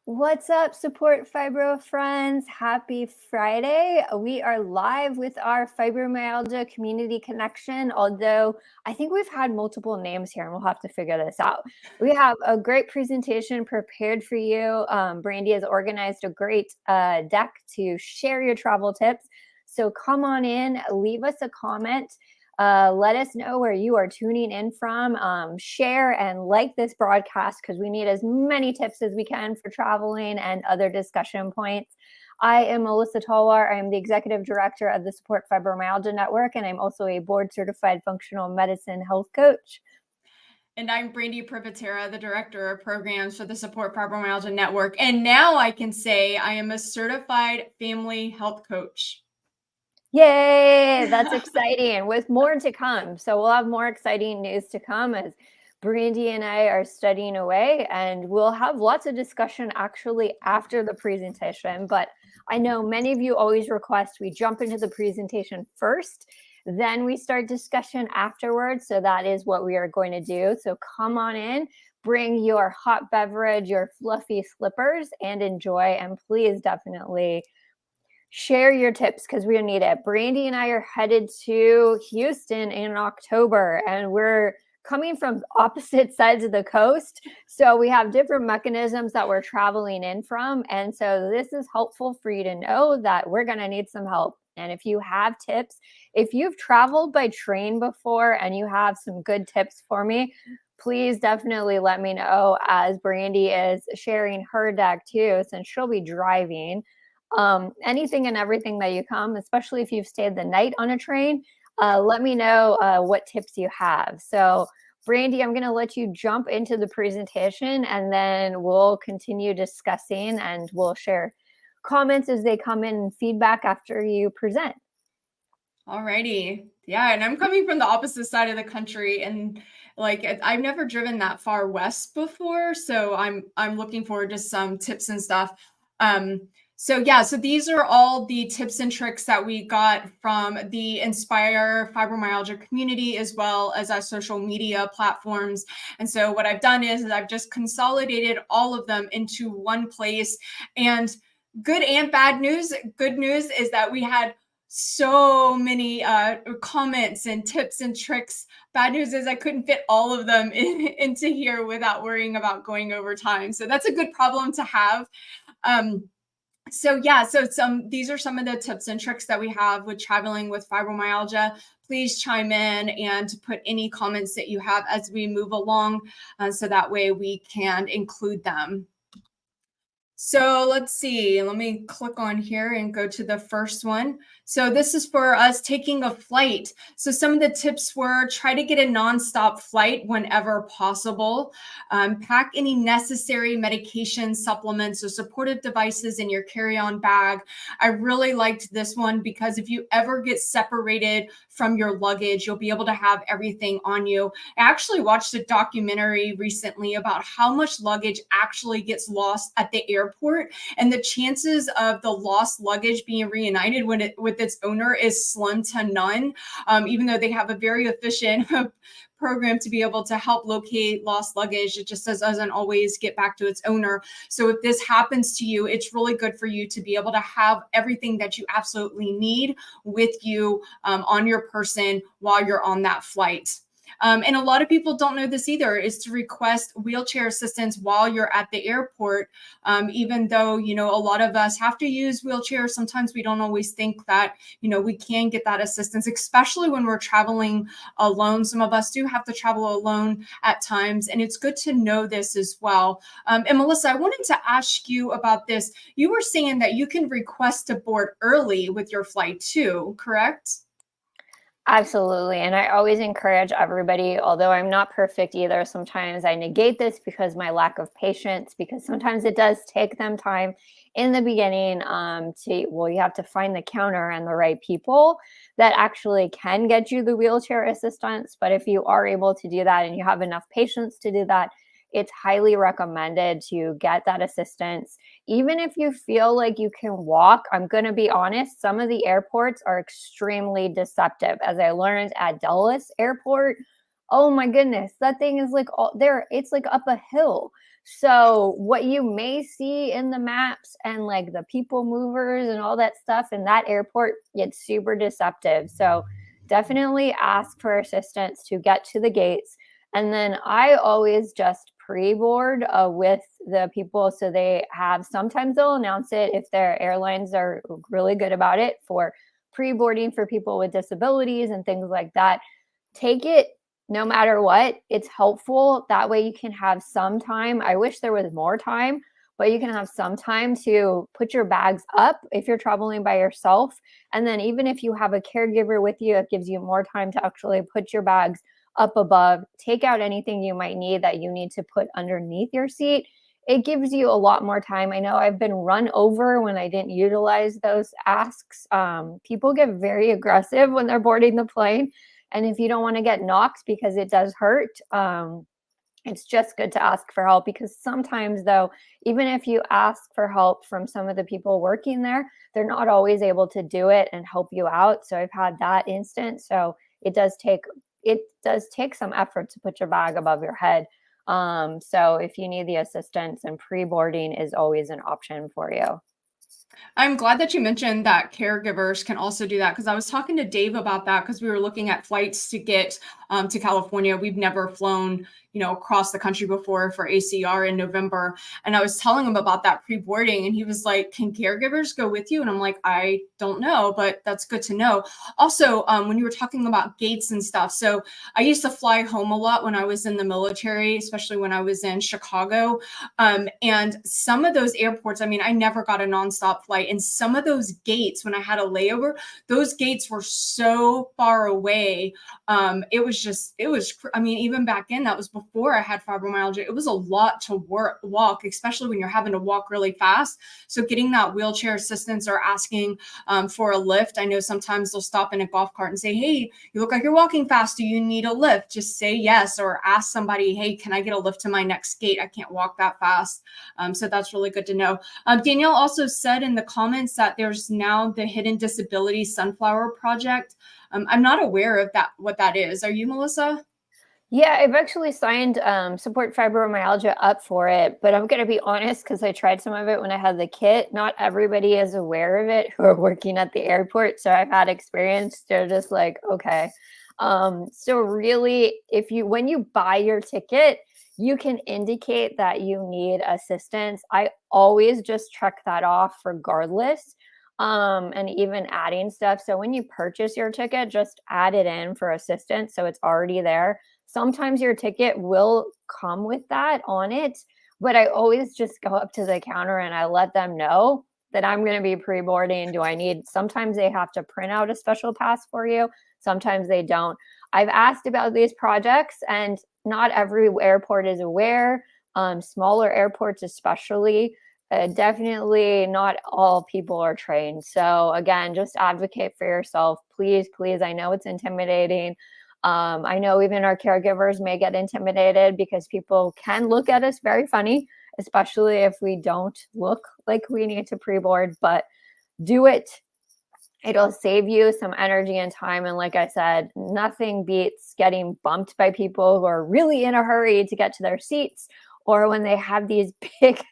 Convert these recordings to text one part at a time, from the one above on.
What's up, Support Fibro friends? Happy Friday. We are live with our Fibromyalgia Community Connection, although I think we've had multiple names here and we'll have to figure this out. We have a great presentation prepared for you. Brandi has organized a great deck to share your travel tips. So come on in, leave us a comment. Let us know where you are tuning in from. Share and like this broadcast because we need as many tips as we can for traveling and other discussion points. I am Melissa Talwar. I am the Executive Director of the Support Fibromyalgia Network, and I'm also a board-certified functional medicine health coach. And I'm Brandi Privatera, the Director of Programs for the Support Fibromyalgia Network. And now I can say I am a certified family health coach. Yay, that's exciting, with more to come. So we'll have more exciting news to come as Brandi and I are studying away, and we'll have lots of discussion actually after the presentation. But I know many of you always request we jump into the presentation first, then we start discussion afterwards. So that is what we are going to do. So come on in, bring your hot beverage, your fluffy slippers, and enjoy. And please definitely share your tips because we need it. Brandi and I are headed to Houston in October, and we're coming from opposite sides of the coast. So we have different mechanisms that we're traveling in from. And so this is helpful for you to know that we're going to need some help. And if you have tips, if you've traveled by train before and you have some good tips for me, please definitely let me know, as Brandi is sharing her deck too, since she'll be driving. Anything and everything that you come, especially if you've stayed the night on a train, let me know what tips you have. So Brandi, I'm going to let you jump into the presentation and then we'll continue discussing and we'll share comments as they come in and feedback after you present. Alrighty. Yeah, and I'm coming from the opposite side of the country, and like I've never driven that far west before, so I'm looking forward to some tips and stuff. So these are all the tips and tricks that we got from the Inspire Fibromyalgia community as well as our social media platforms. And so what I've done is I've just consolidated all of them into one place. And good and bad news. Good news is that we had so many comments and tips and tricks. Bad news is I couldn't fit all of them into here without worrying about going over time. So that's a good problem to have. These are some of the tips and tricks that we have with traveling with fibromyalgia. Please chime in and put any comments that you have as we move along, so that way we can include them. So let's see, let me click on here and go to the first one. So this is for us taking a flight. So some of the tips were try to get a nonstop flight whenever possible. Pack any necessary medication, supplements, or supportive devices in your carry-on bag. I really liked this one because if you ever get separated from your luggage, you'll be able to have everything on you. I actually watched a documentary recently about how much luggage actually gets lost at the airport, and the chances of the lost luggage being reunited with its owner is slim to none, even though they have a very efficient program to be able to help locate lost luggage. It just doesn't always get back to its owner. So if this happens to you, it's really good for you to be able to have everything that you absolutely need with you on your person while you're on that flight. And a lot of people don't know this either, is to request wheelchair assistance while you're at the airport. Even though, a lot of us have to use wheelchairs, sometimes we don't always think that, we can get that assistance, especially when we're traveling alone. Some of us do have to travel alone at times, and it's good to know this as well. And Melissa, I wanted to ask you about this. You were saying that you can request to board early with your flight too, correct? Absolutely. And I always encourage everybody, although I'm not perfect either, sometimes I negate this because my lack of patience, because sometimes it does take them time in the beginning you have to find the counter and the right people that actually can get you the wheelchair assistance. But if you are able to do that and you have enough patience to do that, it's highly recommended to get that assistance. Even if you feel like you can walk, I'm going to be honest, some of the airports are extremely deceptive. As I learned at Dulles Airport, oh my goodness, that thing is like all there. It's like up a hill. So what you may see in the maps and like the people movers and all that stuff in that airport, it's super deceptive. So definitely ask for assistance to get to the gates. And then I always just pre-board with the people. So they have, sometimes they'll announce it if their airlines are really good about it for pre-boarding for people with disabilities and things like that. Take it no matter what. It's helpful. That way you can have some time. I wish there was more time, but you can have some time to put your bags up if you're traveling by yourself. And then even if you have a caregiver with you, it gives you more time to actually put your bags up above, take out anything you might need that you need to put underneath your seat. It gives you a lot more time. I know I've been run over when I didn't utilize those asks. People get very aggressive when they're boarding the plane. And if you don't want to get knocked because it does hurt, it's just good to ask for help, because sometimes though, even if you ask for help from some of the people working there, they're not always able to do it and help you out. So I've had that instance. So it does take some effort to put your bag above your head. So if you need the assistance, and pre-boarding is always an option for you. I'm glad that you mentioned that caregivers can also do that, because I was talking to Dave about that, because we were looking at flights to get to California. We've never flown, across the country before for ACR in November. And I was telling him about that pre-boarding, and he was like, can caregivers go with you? And I'm like, I don't know, but that's good to know. Also, when you were talking about gates and stuff, so I used to fly home a lot when I was in the military, especially when I was in Chicago. And some of those airports, I never got a nonstop flight. And some of those gates, when I had a layover, those gates were so far away. Even back then, that was before I had fibromyalgia. It was a lot to walk, especially when you're having to walk really fast. So getting that wheelchair assistance or asking for a lift. I know sometimes they'll stop in a golf cart and say, hey, you look like you're walking fast. Do you need a lift? Just say yes, or ask somebody, hey, can I get a lift to my next gate? I can't walk that fast. So that's really good to know. Danielle also said in the comments that there's now the Hidden Disability Sunflower Project. I'm not aware of what that is. Are you, Melissa? Yeah, I've actually signed Support Fibromyalgia up for it, but I'm going to be honest, because I tried some of it when I had the kit. Not everybody is aware of it who are working at the airport. So I've had experience. They're just like, okay. So really, when you buy your ticket, you can indicate that you need assistance. I always just check that off regardless. And even adding stuff. So when you purchase your ticket, just add it in for assistance, so it's already there. Sometimes your ticket will come with that on it, but I always just go up to the counter and I let them know that I'm going to be pre-boarding. Sometimes they have to print out a special pass for you. Sometimes they don't. I've asked about these projects, and not every airport is aware. Smaller airports especially. Definitely not all people are trained. So again, just advocate for yourself. Please, please. I know it's intimidating. I know even our caregivers may get intimidated because people can look at us very funny, especially if we don't look like we need to pre-board, but do it. It'll save you some energy and time. And like I said, nothing beats getting bumped by people who are really in a hurry to get to their seats, or when they have these big,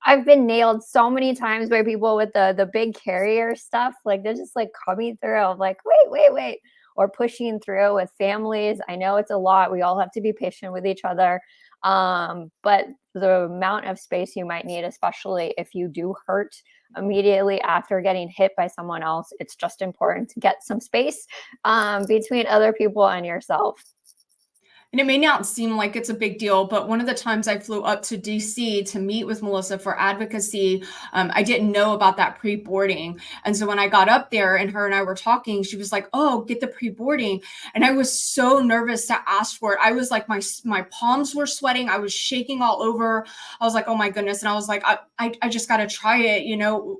I've been nailed so many times by people with the big carrier stuff. Like they're just like coming through. I'm like, wait. Or pushing through with families. I know it's a lot. We all have to be patient with each other. But the amount of space you might need, especially if you do hurt immediately after getting hit by someone else, it's just important to get some space between other people and yourself. And it may not seem like it's a big deal, but one of the times I flew up to DC to meet with Melissa for advocacy, I didn't know about that pre-boarding. And so when I got up there and her and I were talking, she was like, oh, get the pre-boarding. And I was so nervous to ask for it. I was like, my palms were sweating. I was shaking all over. I was like, oh my goodness. And I was like, I just got to try it.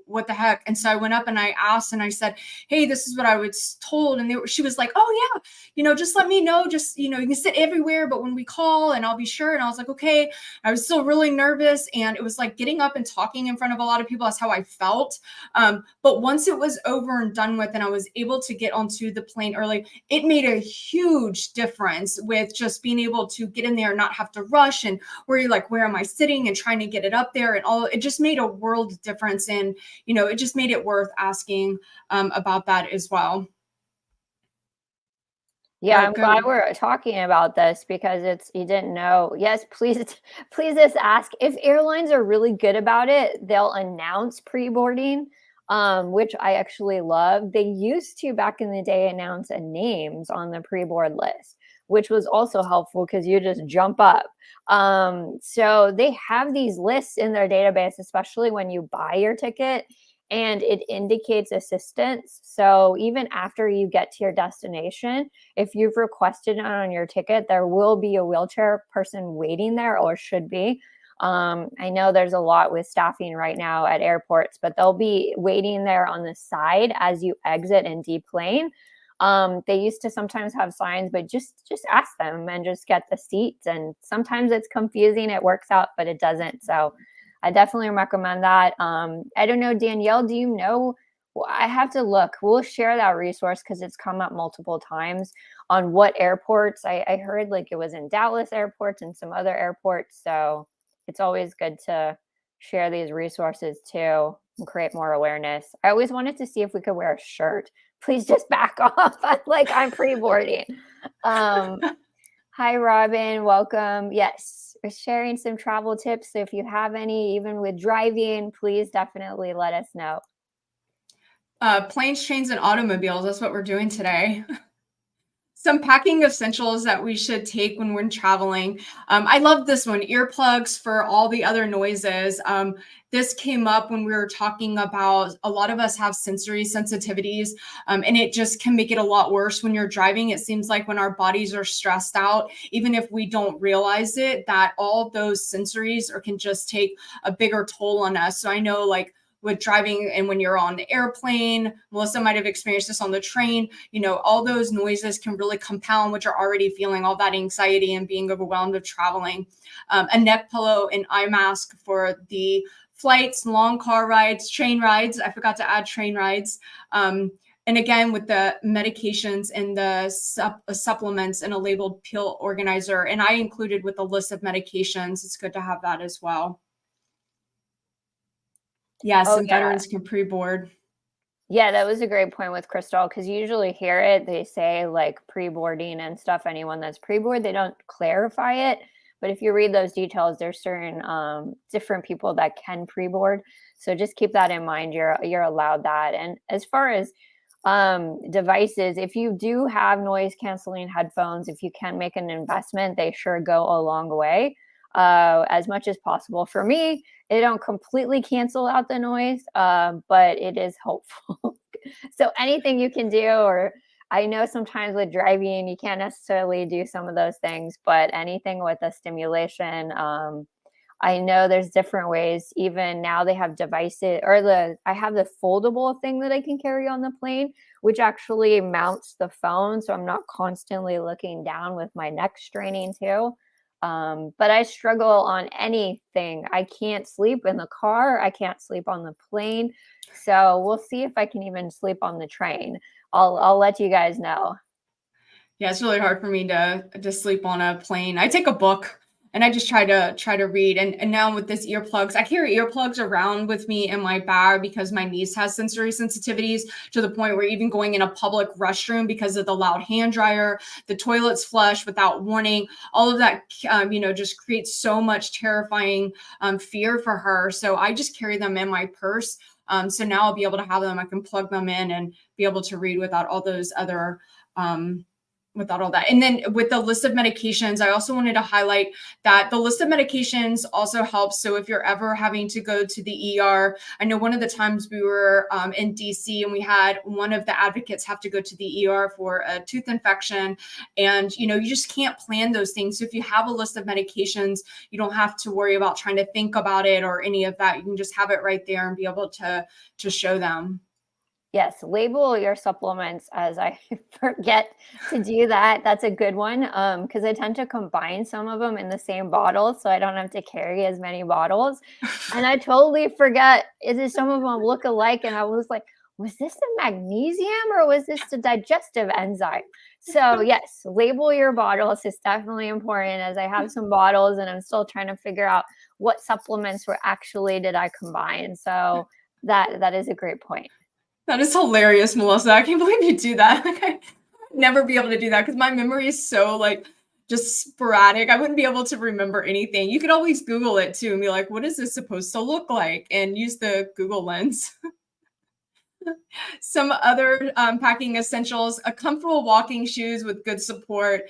What the heck? And so I went up and I asked and I said, hey, this is what I was told. And she was like, oh yeah, just let me know. Just, you can sit everywhere anywhere but when we call, and I'll be sure. And I was like, okay. I was still really nervous, and it was like getting up and talking in front of a lot of people. That's how I felt. But once it was over and done with, and I was able to get onto the plane early, it made a huge difference with just being able to get in there and not have to rush and worry, like, where am I sitting, and trying to get it up there, and all. It just made a world of difference. And, it just made it worth asking about that as well. Yeah, I'm glad we're talking about this because you didn't know. Yes, please just ask. If airlines are really good about it, they'll announce pre-boarding, which I actually love. They used to, back in the day, announce names on the pre-board list, which was also helpful because you just jump up. So they have these lists in their database, especially when you buy your ticket, and it indicates assistance. So even after you get to your destination, if you've requested it on your ticket, there will be a wheelchair person waiting there, or should be. I know there's a lot with staffing right now at airports, but they'll be waiting there on the side as you exit and deplane. They used to sometimes have signs, but just ask them and just get the seats. And sometimes it's confusing. It works out, but it doesn't. So I definitely recommend that. I don't know, Danielle, do you know? Well, I have to look. We'll share that resource because it's come up multiple times on what airports. I heard like it was in Dallas airports and some other airports. So it's always good to share these resources too and create more awareness. I always wanted to see if we could wear a shirt. Please just back off. Like, I'm pre-boarding. Hi, Robin. Welcome. Yes, we're sharing some travel tips. So if you have any, even with driving, please definitely let us know. Planes, trains, and automobiles. That's what we're doing today. Some packing essentials that we should take when we're traveling. I love this one, earplugs for all the other noises. This came up when we were talking about a lot of us have sensory sensitivities, and it just can make it a lot worse when you're driving. It seems like when our bodies are stressed out, even if we don't realize it, that all those sensories can just take a bigger toll on us. So I know, like, with driving, and when you're on the airplane, Melissa might have experienced this on the train, all those noises can really compound what you're already feeling, all that anxiety and being overwhelmed with traveling. A neck pillow and eye mask for the flights, long car rides, train rides. I forgot to add train rides. And again, with the medications and the supplements and a labeled pill organizer, and I included with a list of medications. It's good to have that as well. Yes, and veterans can pre-board. Yeah, that was a great point with Crystal, because you usually hear it. They say like pre-boarding and stuff. Anyone that's pre-board, they don't clarify it. But if you read those details, there's certain different people that can pre-board. So just keep that in mind. You're allowed that. And as far as devices, if you do have noise canceling headphones, if you can make an investment, they sure go a long way. As much as possible. For me, they don't completely cancel out the noise, but it is helpful. So anything you can do, or I know sometimes with driving, you can't necessarily do some of those things, but anything with a stimulation, I know there's different ways. Even now they have devices, or I have the foldable thing that I can carry on the plane, which actually mounts the phone. So I'm not constantly looking down with my neck straining too. But I struggle on anything. I can't sleep in the car. I can't sleep on the plane. So we'll see if I can even sleep on the train. I'll let you guys know. Yeah, it's really hard for me to sleep on a plane. I take a book and I just try to read. And now with this earplugs, I carry earplugs around with me in my bag because my niece has sensory sensitivities, to the point where even going in a public restroom, because of the loud hand dryer, the toilets flush without warning, all of that, just creates so much terrifying fear for her. So I just carry them in my purse. So now I'll be able to have them. I can plug them in and be able to read without all those other without all that. And then with the list of medications, I also wanted to highlight that the list of medications also helps. So if you're ever having to go to the ER, I know one of the times we were in DC, and we had one of the advocates have to go to the ER for a tooth infection, and you just can't plan those things. So if you have a list of medications, you don't have to worry about trying to think about it or any of that. You can just have it right there and be able to show them. Yes, label your supplements as I forget to do that. That's a good one, because I tend to combine some of them in the same bottle, so I don't have to carry as many bottles, and I totally forget, is it some of them look alike, and I was like, "Was this the magnesium or was this the digestive enzyme?" So, yes, label your bottles is definitely important, as I have some bottles and I'm still trying to figure out what supplements were actually did I combine, so that is a great point. That is hilarious, Melissa. I can't believe you do that. Like, I would never be able to do that because my memory is so like just sporadic. I wouldn't be able to remember anything. You could always Google it too and be like, what is this supposed to look like? And use the Google lens. Some other packing essentials, a comfortable walking shoes with good support.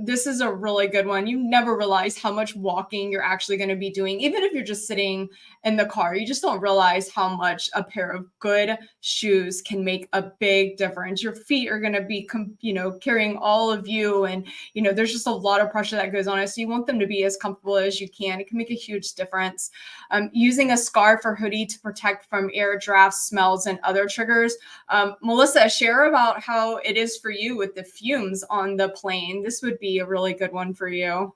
This is a really good one. You never realize how much walking you're actually going to be doing. Even if you're just sitting in the car, you just don't realize how much a pair of good shoes can make a big difference. Your feet are going to be, carrying all of you. And, there's just a lot of pressure that goes on it. So you want them to be as comfortable as you can. It can make a huge difference. Using a scarf or hoodie to protect from air drafts, smells, and other triggers. Melissa, share about how it is for you with the fumes on the plane. This would be a really good one for you.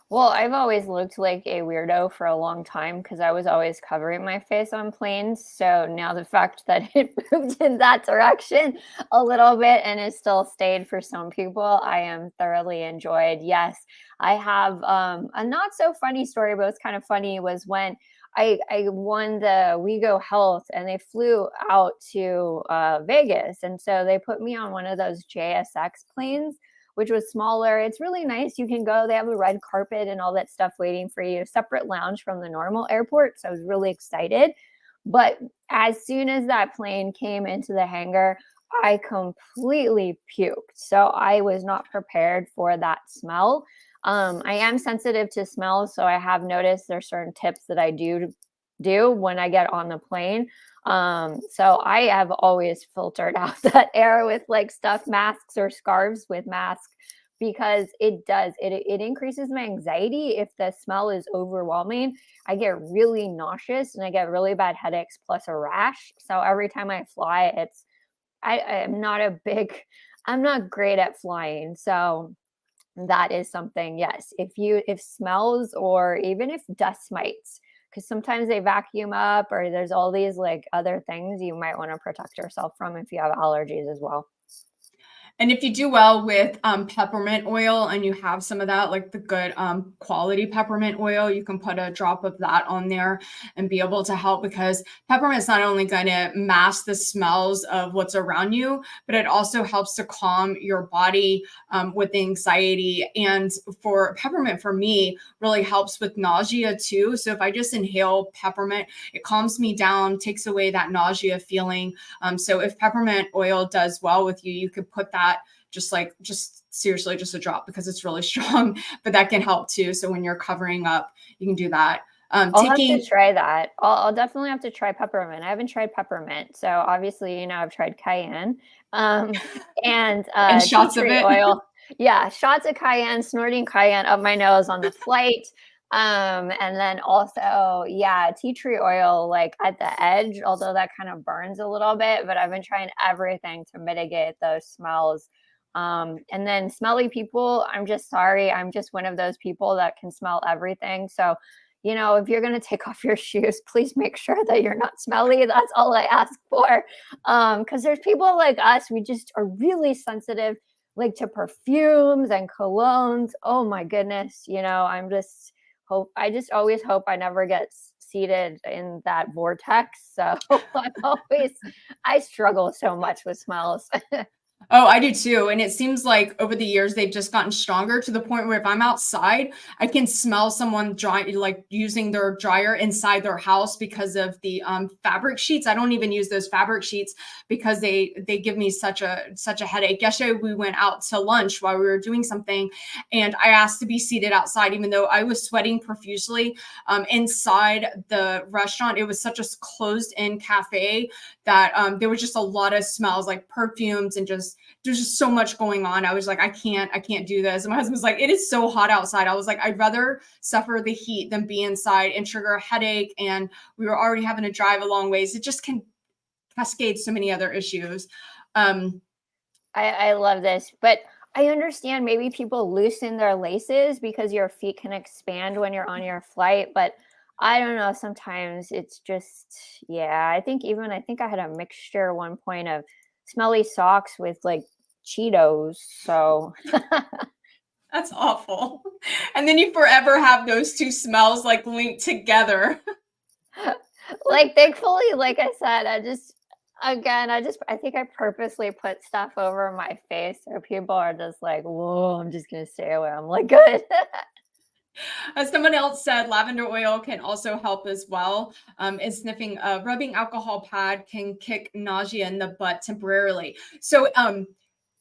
Well, I've always looked like a weirdo for a long time because I was always covering my face on planes. So now the fact that it moved in that direction a little bit and it still stayed for some people, I am thoroughly enjoyed. Yes, I have a not so funny story, but it's kind of funny was when I won the We Go Health and they flew out to Vegas. And so they put me on one of those JSX planes, which was smaller. It's really nice. You can go, they have a red carpet and all that stuff waiting for you, separate lounge from the normal airport. So I was really excited. But as soon as that plane came into the hangar, I completely puked. So I was not prepared for that smell. I am sensitive to smells, so I have noticed there's certain tips that I do when I get on the plane. So I have always filtered out that air with like stuff masks or scarves with masks because it increases my anxiety if the smell is overwhelming. I get really nauseous and I get really bad headaches plus a rash. So every time I fly, I'm not I'm not great at flying. So that is something, yes. If smells or even if dust mites, because sometimes they vacuum up or there's all these like other things you might want to protect yourself from if you have allergies as well. And if you do well with peppermint oil and you have some of that, like the good quality peppermint oil, you can put a drop of that on there and be able to help because peppermint is not only going to mask the smells of what's around you, but it also helps to calm your body with anxiety. And for peppermint, for me, really helps with nausea too. So if I just inhale peppermint, it calms me down, takes away that nausea feeling. So if peppermint oil does well with you, you could put that just seriously just a drop because it's really strong, but that can help too. So when you're covering up, you can do that. I'll have to try that. I'll definitely have to try peppermint. I haven't tried peppermint. So obviously, I've tried cayenne and and tea shots of tree it. oil. Yeah, shots of cayenne, snorting cayenne up my nose on the flight. And then also, yeah, tea tree oil like at the edge, although that kind of burns a little bit, but I've been trying everything to mitigate those smells. And then smelly people, I'm just sorry. I'm just one of those people that can smell everything. So, if you're going to take off your shoes, please make sure that you're not smelly. That's all I ask for. Because there's people like us, we just are really sensitive, like to perfumes and colognes. Oh my goodness. I just always hope I never get seated in that vortex. So I struggle so much with smells. Oh, I do too. And it seems like over the years, they've just gotten stronger to the point where if I'm outside, I can smell someone like using their dryer inside their house because of the fabric sheets. I don't even use those fabric sheets because they give me such a headache. Yesterday, we went out to lunch while we were doing something and I asked to be seated outside, even though I was sweating profusely inside the restaurant. It was such a closed in cafe that there was just a lot of smells like perfumes and there's just so much going on. I was like, I can't do this. And my husband was like, it is so hot outside. I was like, I'd rather suffer the heat than be inside and trigger a headache. And we were already having to drive a long ways. It just can cascades so many other issues. I love this, but I understand maybe people loosen their laces because your feet can expand when you're on your flight, but I don't know, sometimes it's just, yeah, I think I had a mixture at one point of smelly socks with like Cheetos. So That's awful. And then you forever have those two smells like linked together. like thankfully, like I said, I think I purposely put stuff over my face so people are just like, whoa, I'm just gonna stay away. I'm like, good. As someone else said, lavender oil can also help as well. And sniffing, rubbing alcohol pad can kick nausea in the butt temporarily. So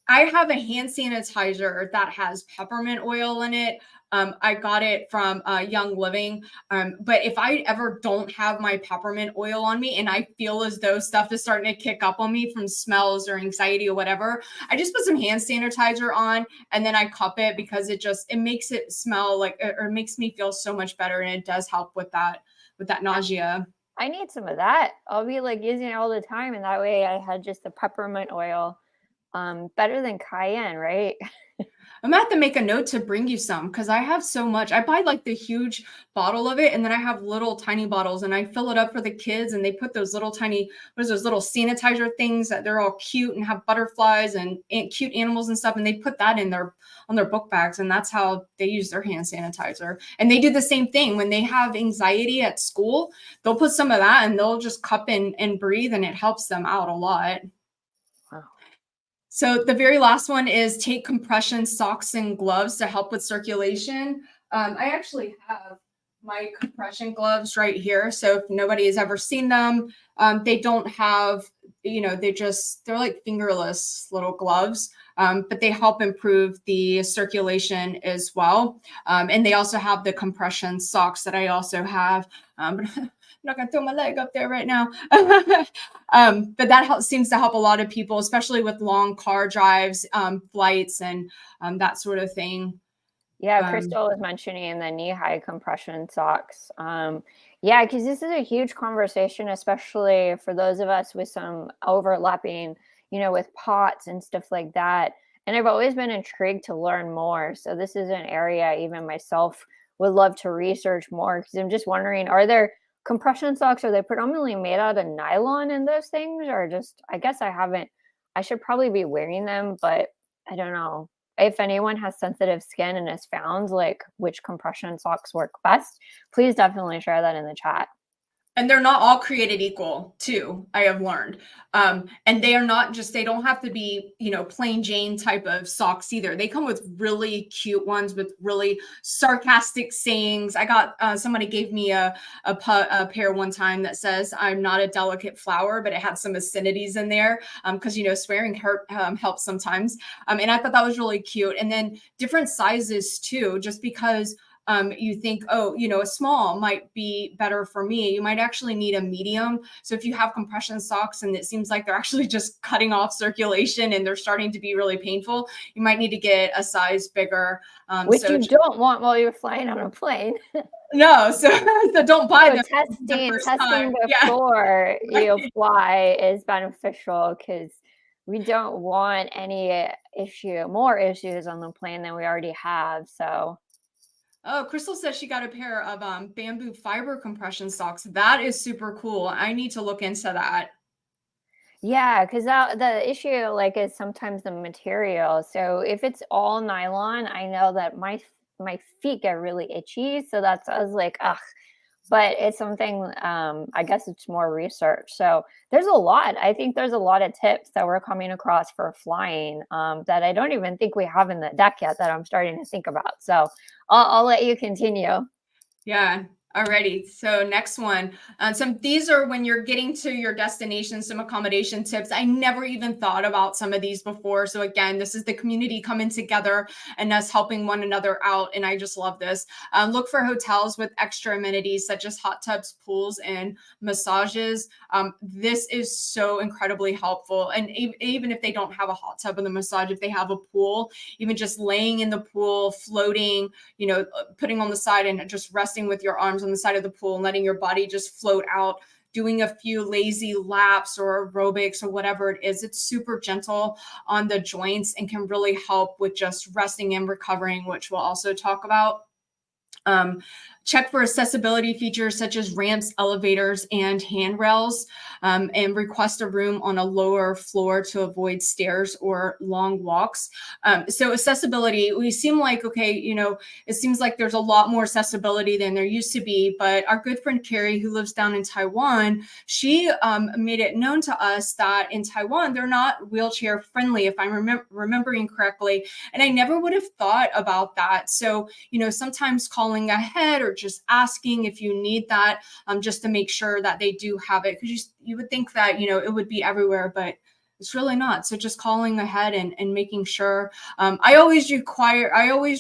I have a hand sanitizer that has peppermint oil in it. I got it from Young Living. But if I ever don't have my peppermint oil on me and I feel as though stuff is starting to kick up on me from smells or anxiety or whatever, I just put some hand sanitizer on and then I cup it because it makes it smell like, or it makes me feel so much better. And it does help with that nausea. I need some of that. I'll be like using it all the time, and that way I had just the peppermint oil. Better than cayenne, right? I'm gonna have to make a note to bring you some because I have so much. I buy like the huge bottle of it, and then I have little tiny bottles, and I fill it up for the kids. And they put those little tiny, what is those little sanitizer things that they're all cute and have butterflies and cute animals and stuff. And they put that in on their book bags, and that's how they use their hand sanitizer. And they do the same thing when they have anxiety at school. They'll put some of that, and they'll just cup and breathe, and it helps them out a lot. Wow. So the very last one is take compression socks and gloves to help with circulation. I actually have my compression gloves right here. So if nobody has ever seen them, they don't have, they're like fingerless little gloves, but they help improve the circulation as well. And they also have the compression socks that I also have. I'm not going to throw my leg up there right now. But that seems to help a lot of people, especially with long car drives, flights, and that sort of thing. Yeah, Crystal was mentioning the knee-high compression socks. Yeah, because this is a huge conversation, especially for those of us with some overlapping, with POTS and stuff like that. And I've always been intrigued to learn more. So this is an area even myself would love to research more, because I'm just wondering, are there compression socks, are they predominantly made out of nylon in those things, or just, I guess I should probably be wearing them, but I don't know. If anyone has sensitive skin and has found like which compression socks work best, please definitely share that in the chat. And they're not all created equal too, I have learned. And they are not just, they don't have to be, plain Jane type of socks either. They come with really cute ones with really sarcastic sayings. I got, somebody gave me a pair one time that says, I'm not a delicate flower, but it had some obscenities in there. Cause swearing helps sometimes. And I thought that was really cute. And then different sizes too, just because you think, a small might be better for me. You might actually need a medium. So if you have compression socks and it seems like they're actually just cutting off circulation and they're starting to be really painful, you might need to get a size bigger. Which you don't want while you're flying on a plane. No, so don't buy them. Testing before you fly is beneficial, because we don't want any more issues on the plane than we already have. So. Oh, Crystal says she got a pair of bamboo fiber compression socks. That is super cool. I need to look into that. Yeah, because the issue is sometimes the material. So if it's all nylon, I know that my feet get really itchy. So I was like, ugh. But it's something, I guess it's more research. So I think there's a lot of tips that we're coming across for flying that I don't even think we have in the deck yet that I'm starting to think about. So I'll let you continue. Yeah. Alrighty. So next one. These are when you're getting to your destination, some accommodation tips. I never even thought about some of these before. So again, this is the community coming together and us helping one another out. And I just love this. Look for hotels with extra amenities such as hot tubs, pools, and massages. This is so incredibly helpful. And even if they don't have a hot tub and the massage, if they have a pool, even just laying in the pool, floating, putting on the side and just resting with your arms on the side of the pool and letting your body just float out doing a few lazy laps or aerobics or whatever it is. It's super gentle on the joints and can really help with just resting and recovering, which we'll also talk about. Check for accessibility features such as ramps, elevators, and handrails, and request a room on a lower floor to avoid stairs or long walks. So accessibility, we seem like, okay, it seems like there's a lot more accessibility than there used to be, but our good friend Carrie, who lives down in Taiwan, she made it known to us that in Taiwan, they're not wheelchair friendly, if I'm remembering correctly. And I never would have thought about that. So, sometimes calling ahead or just asking if you need that, just to make sure that they do have it, because you would think that it would be everywhere, but it's really not. So just calling ahead and making sure. I always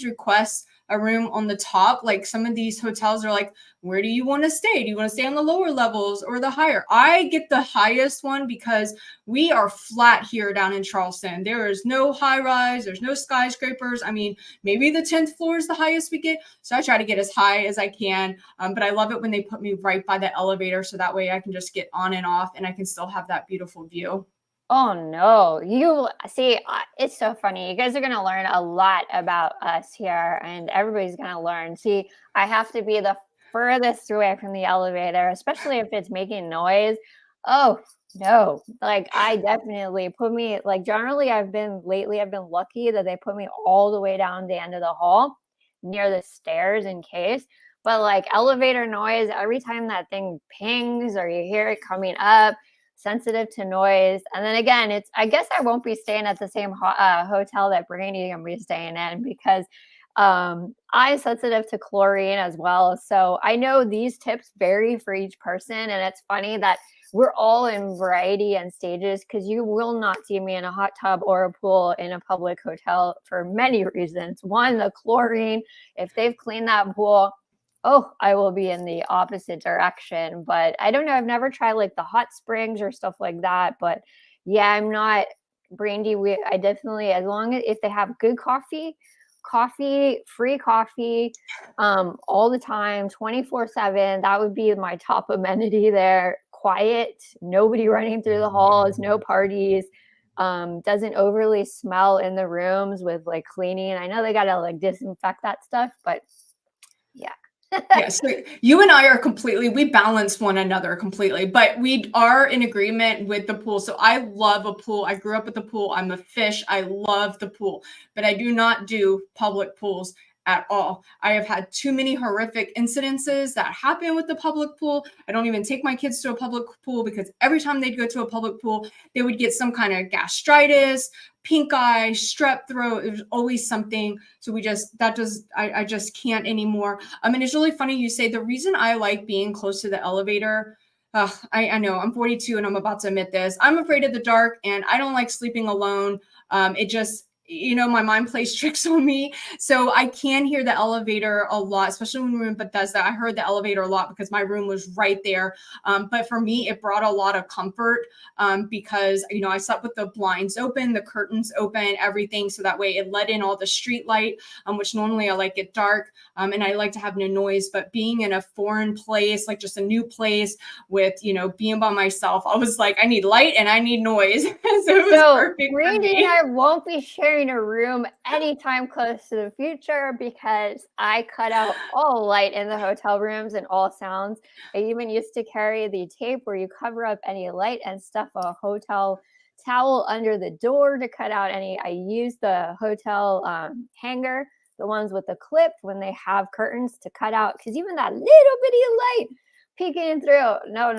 request a room on the top. Like some of these hotels are like, where do you want to stay? Do you want to stay on the lower levels or the higher? I get the highest one because we are flat here down in Charleston. There is no high rise. There's no skyscrapers. I mean, maybe the 10th floor is the highest we get. So I try to get as high as I can. But I love it when they put me right by the elevator. So that way I can just get on and off and I can still have that beautiful view. Oh no, you see, it's so funny. You guys are going to learn a lot about us here, and everybody's going to learn. See, I have to be the furthest away from the elevator, especially if it's making noise. Oh no, like I definitely generally I've been lucky that they put me all the way down the end of the hall near the stairs in case. But like elevator noise, every time that thing pings or you hear it coming up, sensitive to noise. And then again, I guess I won't be staying at the same hotel that Brandi and me staying in because I'm sensitive to chlorine as well. So I know these tips vary for each person. And it's funny that we're all in variety and stages because you will not see me in a hot tub or a pool in a public hotel for many reasons. One, the chlorine, if they've cleaned that pool, I will be in the opposite direction. But I don't know. I've never tried like the hot springs or stuff like that. But yeah, I'm not Brandi. I definitely, as long as if they have good coffee, free coffee, all the time, 24/7, that would be my top amenity there. Quiet, nobody running through the halls, no parties. Doesn't overly smell in the rooms with like cleaning. I know they gotta like disinfect that stuff, but yeah. Yes, so you and I are we balance one another completely, but we are in agreement with the pool. So I love a pool. I grew up with the pool. I'm a fish. I love the pool, but I do not do public pools at all. I have had too many horrific incidences that happen with the public pool. I don't even take my kids to a public pool because every time they'd go to a public pool, they would get some kind of gastritis, pink eye, strep throat. There's always something. So I just can't anymore. And it's really funny you say the reason I like being close to the elevator. I know I'm 42 and I'm about to admit this. I'm afraid of the dark and I don't like sleeping alone. It just, my mind plays tricks on me. So I can hear the elevator a lot, especially when we were in Bethesda. I heard the elevator a lot because my room was right there. But for me, it brought a lot of comfort because, I slept with the blinds open, the curtains open, everything. So that way it let in all the street light, which normally I like it dark. And I like to have no noise, but being in a foreign place, like just a new place with, being by myself, I was like, I need light and I need noise. So it was perfect. Brandi and I won't be sharing a room anytime close to the future because I cut out all light in the hotel rooms and all sounds. I even used to carry the tape where you cover up any light and stuff a hotel towel under the door to cut out any. I use the hotel hanger, the ones with the clip when they have curtains to cut out, because even that little bitty light peeking through. No.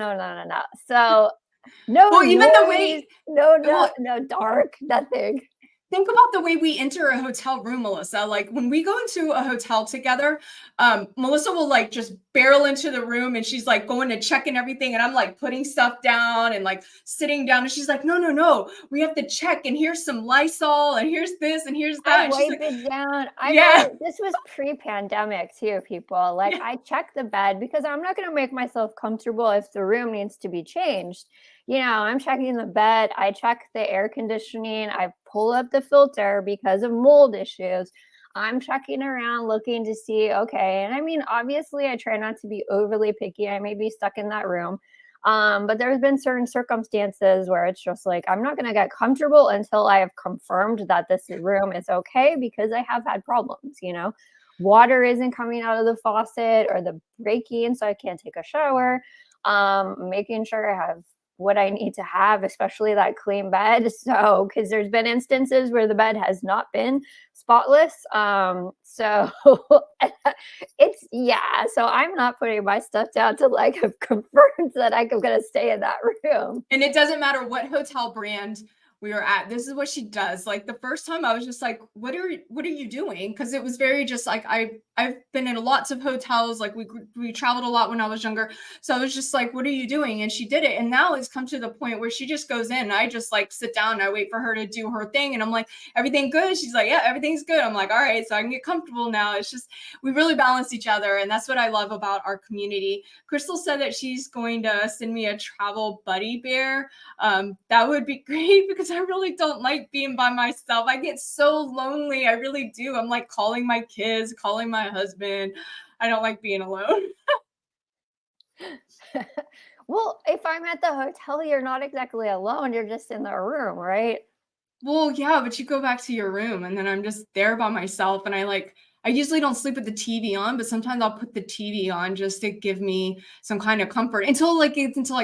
So no, well, even noise, the way, no dark, nothing. Think about the way we enter a hotel room, Melissa. Like when we go into a hotel together, Melissa will like just barrel into the room and she's like going to check and everything. And I'm like putting stuff down and like sitting down. And she's like, no, we have to check. And here's some Lysol and here's this and here's that. I wipe it down. This was pre-pandemic too, people. Like I check the bed because I'm not going to make myself comfortable if the room needs to be changed. I'm checking the bed. I check the air conditioning. I pull up the filter because of mold issues. I'm checking around looking to see, okay. And I mean, obviously I try not to be overly picky. I may be stuck in that room. But there's been certain circumstances where it's just like, I'm not going to get comfortable until I have confirmed that this room is okay, because I have had problems, water isn't coming out of the faucet or the breaking, so I can't take a shower. Making sure I have what I need to have, especially that clean bed. So, because there's been instances where the bed has not been spotless. So so I'm not putting my stuff down till like I've confirmed that I'm going to stay in that room. And it doesn't matter what hotel brand we were at. This is what she does. Like the first time I was just like, what are you doing? Because it was very just like, I've been in lots of hotels. Like we traveled a lot when I was younger. So I was just like, what are you doing? And she did it. And now it's come to the point where she just goes in and I just like sit down and I wait for her to do her thing. And I'm like, everything good? She's like, yeah, everything's good. I'm like, all right, so I can get comfortable now. It's just, we really balance each other. And that's what I love about our community. Crystal said that she's going to send me a travel buddy bear. That would be great, because I really don't like being by myself. I get so lonely. I really do. I'm like calling my kids, calling my husband. I don't like being alone. Well, if I'm at the hotel, you're not exactly alone. You're just in the room, right? Well, yeah, but you go back to your room and then I'm just there by myself. And I usually don't sleep with the TV on, but sometimes I'll put the TV on just to give me some kind of comfort until like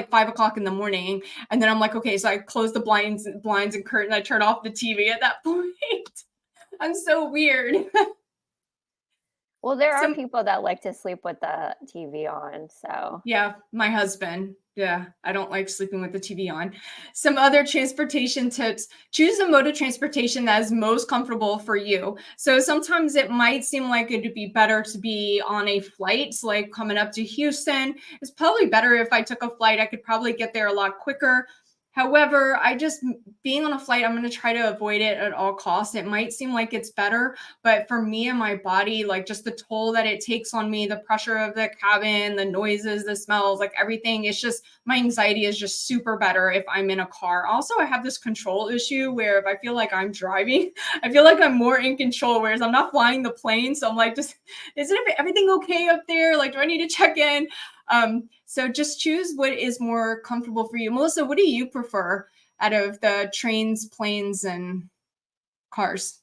5 o'clock in the morning. And then I'm like, okay, so I close the blinds and curtain. I turn off the TV at that point. I'm so weird. Well, there are people that like to sleep with the TV on, so. Yeah, my husband. Yeah, I don't like sleeping with the TV on. Some other transportation tips: choose a mode of transportation that is most comfortable for you. So sometimes it might seem like it'd be better to be on a flight. So like coming up to Houston, it's probably better if I took a flight. I could probably get there a lot quicker. However, being on a flight, I'm going to try to avoid it at all costs. It might seem like it's better, but for me and my body, like just the toll that it takes on me, the pressure of the cabin, the noises, the smells, like everything, it's just, my anxiety is just super better if I'm in a car. Also, I have this control issue where if I feel like I'm driving, I feel like I'm more in control, whereas I'm not flying the plane. So I'm like, is everything okay up there? Like, do I need to check in? So just choose what is more comfortable for you. Melissa, what do you prefer out of the trains, planes, and cars?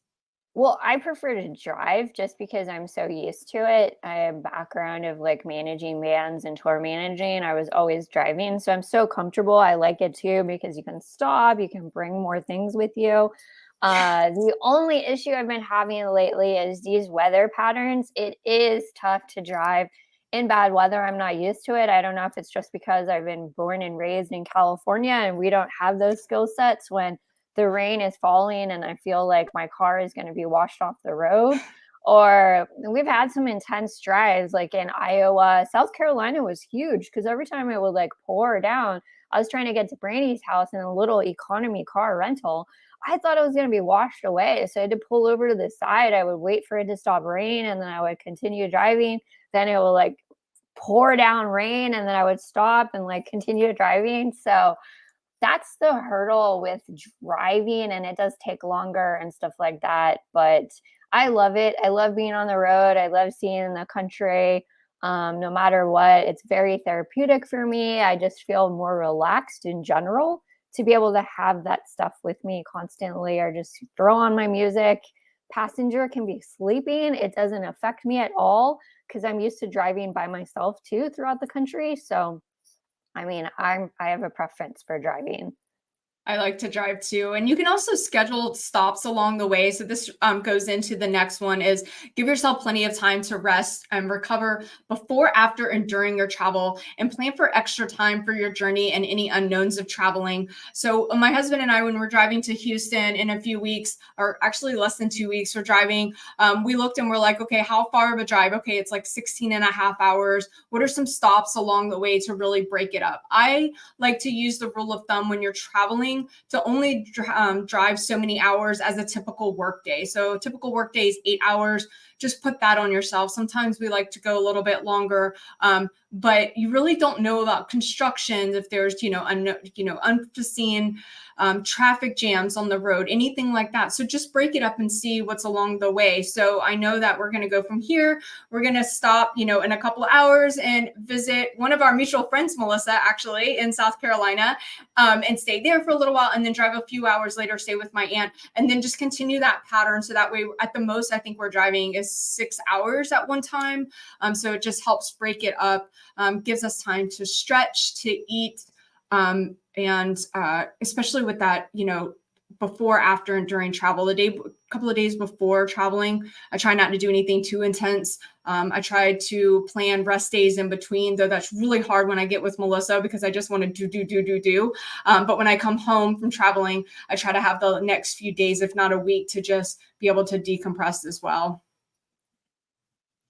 Well, I prefer to drive just because I'm so used to it. I have a background of like managing bands and tour managing. I was always driving, so I'm so comfortable. I like it too because you can stop, you can bring more things with you. The only issue I've been having lately is these weather patterns. It is tough to drive in bad weather. I'm not used to it. I don't know if it's just because I've been born and raised in California and we don't have those skill sets when the rain is falling and I feel like my car is going to be washed off the road. Or we've had some intense drives like in Iowa. South Carolina was huge because every time it would like pour down, I was trying to get to Brandy's house in a little economy car rental. I thought it was going to be washed away. So I had to pull over to the side. I would wait for it to stop rain and then I would continue driving. Then it will like pour down rain and then I would stop and like continue driving. So that's the hurdle with driving, and it does take longer and stuff like that. But I love it. I love being on the road. I love seeing the country. No matter what, it's very therapeutic for me. I just feel more relaxed in general to be able to have that stuff with me constantly, or just throw on my music. Passenger can be sleeping. It doesn't affect me at all because I'm used to driving by myself too throughout the country. So I mean, I have a preference for driving. I like to drive too. And you can also schedule stops along the way. So this goes into the next one is give yourself plenty of time to rest and recover before, after, and during your travel, and plan for extra time for your journey and any unknowns of traveling. So my husband and I, when we're driving to Houston in a few weeks, or actually less than 2 weeks, we're driving, we looked and we're like, okay, how far of a drive? Okay, it's like 16 and a half hours. What are some stops along the way to really break it up? I like to use the rule of thumb when you're traveling to only drive so many hours as a typical work day. So typical work day is 8 hours. just put that on yourself. Sometimes we like to go a little bit longer, but you really don't know about construction if there's, unforeseen traffic jams on the road, anything like that. So just break it up and see what's along the way. So I know that we're going to go from here. We're going to stop, in a couple of hours and visit one of our mutual friends, Melissa, actually in South Carolina, and stay there for a little while, and then drive a few hours later, stay with my aunt, and then just continue that pattern. So that way, at the most, I think we're driving is 6 hours at one time. So it just helps break it up, gives us time to stretch, to eat, and especially with that, before, after, and during travel, a couple of days before traveling, I try not to do anything too intense. I try to plan rest days in between, though that's really hard when I get with Melissa because I just want to do. But when I come home from traveling, I try to have the next few days, if not a week, to just be able to decompress as well.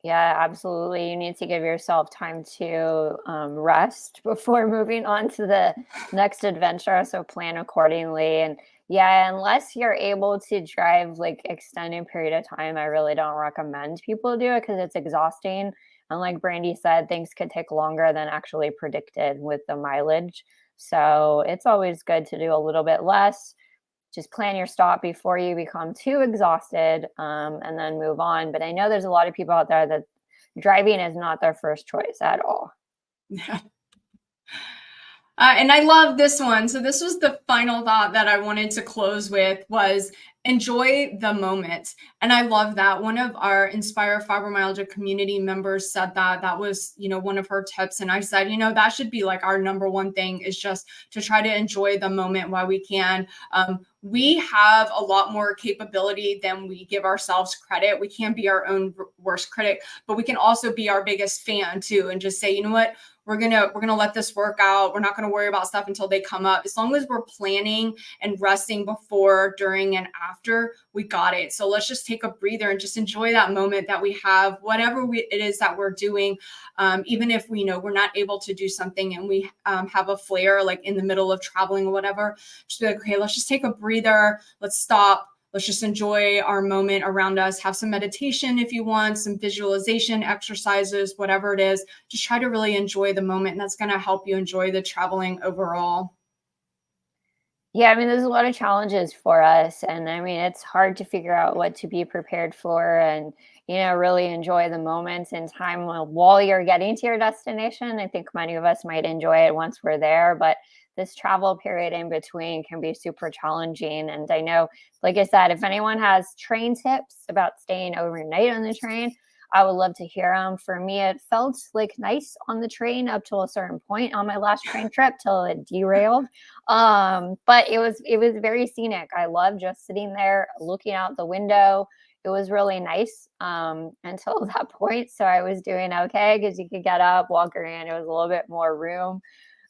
Yeah, absolutely. You need to give yourself time to rest before moving on to the next adventure. So plan accordingly. And yeah, unless you're able to drive like extended period of time, I really don't recommend people do it because it's exhausting. And like Brandi said, things could take longer than actually predicted with the mileage. So it's always good to do a little bit less. Just plan your stop before you become too exhausted, and then move on. But I know there's a lot of people out there that driving is not their first choice at all. Yeah. And I love this one. So this was the final thought that I wanted to close with was enjoy the moment. And I love that. One of our Inspire Fibromyalgia community members said that was, one of her tips. And I said, that should be like our number one thing is just to try to enjoy the moment while we can. We have a lot more capability than we give ourselves credit. We can be our own worst critic, but we can also be our biggest fan too. And just say, you know what? We're gonna let this work out. We're not gonna worry about stuff until they come up. As long as we're planning and resting before, during, and after, we got it. So let's just take a breather and just enjoy that moment that we have, whatever it is that we're doing. Even if we know we're not able to do something and we have a flare like in the middle of traveling or whatever, just be like, okay, let's just take a breather. Let's stop. Let's just enjoy our moment around us. Have some meditation if you want, some visualization exercises, whatever it is. Just try to really enjoy the moment, and that's going to help you enjoy the traveling overall. Yeah, I mean, there's a lot of challenges for us. And I mean, it's hard to figure out what to be prepared for and, really enjoy the moments in time while you're getting to your destination. I think many of us might enjoy it once we're there, but this travel period in between can be super challenging. And I know, like I said, if anyone has train tips about staying overnight on the train, I would love to hear them. For me, it felt like nice on the train up till a certain point on my last train trip till it derailed. But it was very scenic. I love just sitting there looking out the window. It was really nice until that point. So I was doing okay because you could get up, walk around. It was a little bit more room.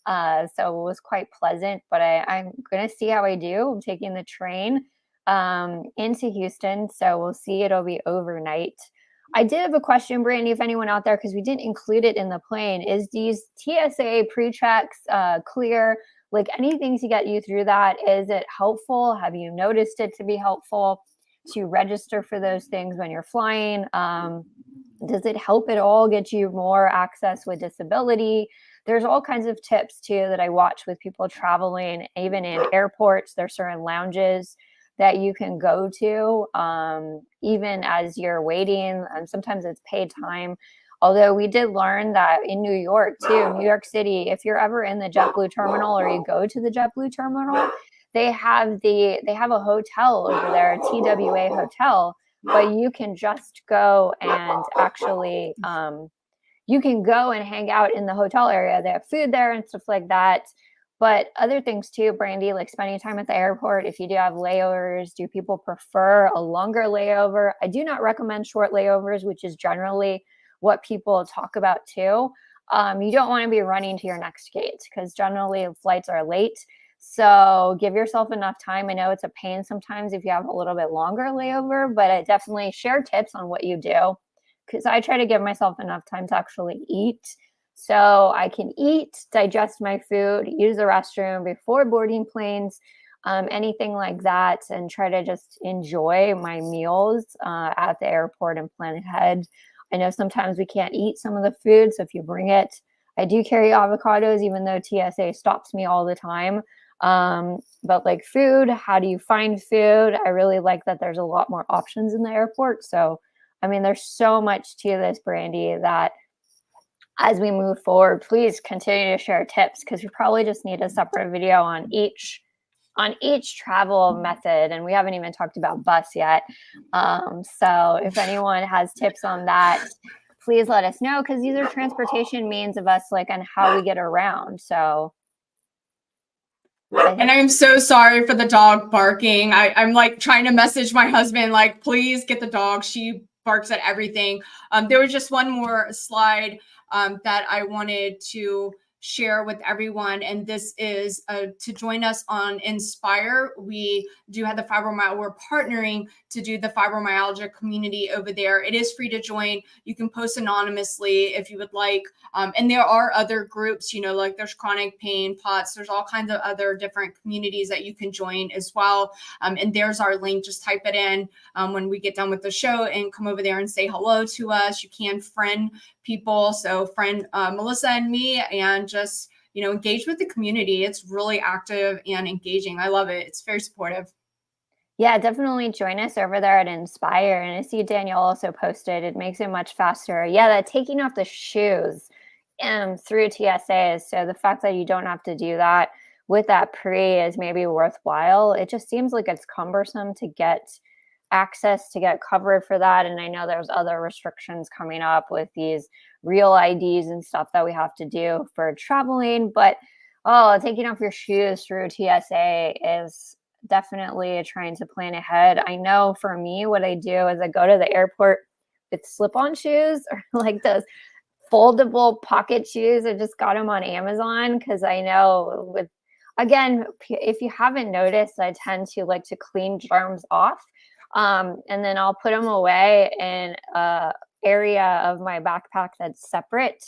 So it was quite pleasant, but I'm going to see how I do. I'm taking the train into Houston. So we'll see. It'll be overnight. I did have a question, Brandi, if anyone out there, because we didn't include it in the plane. Is these TSA pre-checks clear? Like anything to get you through that? Is it helpful? Have you noticed it to be helpful to register for those things when you're flying? Does it help at all get you more access with disability? There's all kinds of tips too that I watch with people traveling, even in airports. There's certain lounges that you can go to even as you're waiting. And sometimes it's paid time. Although we did learn that in New York too, New York City, if you're ever in the JetBlue terminal or you go to the JetBlue terminal, they have a hotel over there, a TWA hotel, but you can just go and actually you can go and hang out in the hotel area. They have food there and stuff like that. But other things too, Brandi, like spending time at the airport. If you do have layovers, do people prefer a longer layover? I do not recommend short layovers, which is generally what people talk about too. You don't want to be running to your next gate because generally flights are late. So give yourself enough time. I know it's a pain sometimes if you have a little bit longer layover, but I definitely share tips on what you do because I try to give myself enough time to actually eat. So I can eat, digest my food, use the restroom before boarding planes. anything like that, and try to just enjoy my meals at the airport and plan ahead. I know sometimes we can't eat some of the food, so if you bring it, I do carry avocados, even though TSA stops me all the time. But like food, how do you find food? I really like that there's a lot more options in the airport. So, I mean, there's so much to this, Brandi, that as we move forward, please continue to share tips, because we probably just need a separate video on each travel method, and we haven't even talked about bus yet. So if anyone has tips on that, please let us know, because these are transportation means of us, like, on how we get around. So, and I'm so sorry for the dog barking. I'm like trying to message my husband, like, please get the dog. She barks at everything. There was just one more slide that I wanted to share with everyone, and this is to join us on Inspire. We do have the fibromyalgia. We're partnering to do the fibromyalgia community over there. It is free to join. You can post anonymously if you would like. And there are other groups, you know, like there's chronic pain, POTS, there's all kinds of other different communities that you can join as well. And there's our link. Just type it in when we get done with the show and come over there and say hello to us. You can friend people. So friend Melissa and me, and just, you know, engage with the community. It's really active and engaging. I love it. It's very supportive. yeah, definitely join us over there at Inspire. And I see Danielle also posted, it makes it much faster. Yeah, that taking off the shoes through TSA. So the fact that you don't have to do that with that pre is maybe worthwhile. It just seems like it's cumbersome to get access, to get covered for that. And I know there's other restrictions coming up with these real IDs and stuff that we have to do for traveling. But taking off your shoes through TSA is definitely trying to plan ahead. I know for me, what I do is I go to the airport with slip-on shoes, or like those foldable pocket shoes. I just got them on Amazon, because I know again, if you haven't noticed, I tend to like to clean germs off. And then I'll put them away in a area of my backpack that's separate.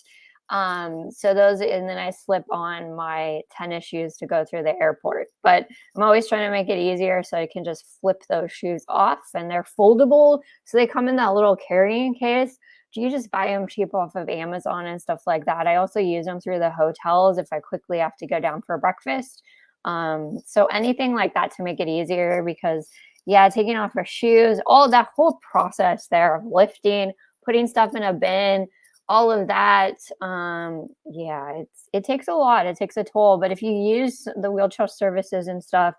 So those, and then I slip on my tennis shoes to go through the airport. But I'm always trying to make it easier so I can just flip those shoes off, and they're foldable. So they come in that little carrying case. You just buy them cheap off of Amazon and stuff like that. I also use them through the hotels if I quickly have to go down for breakfast. So anything like that to make it easier, because yeah, taking off your shoes, all that whole process there of lifting, putting stuff in a bin, all of that. Yeah, it takes a lot. It takes a toll. But if you use the wheelchair services and stuff,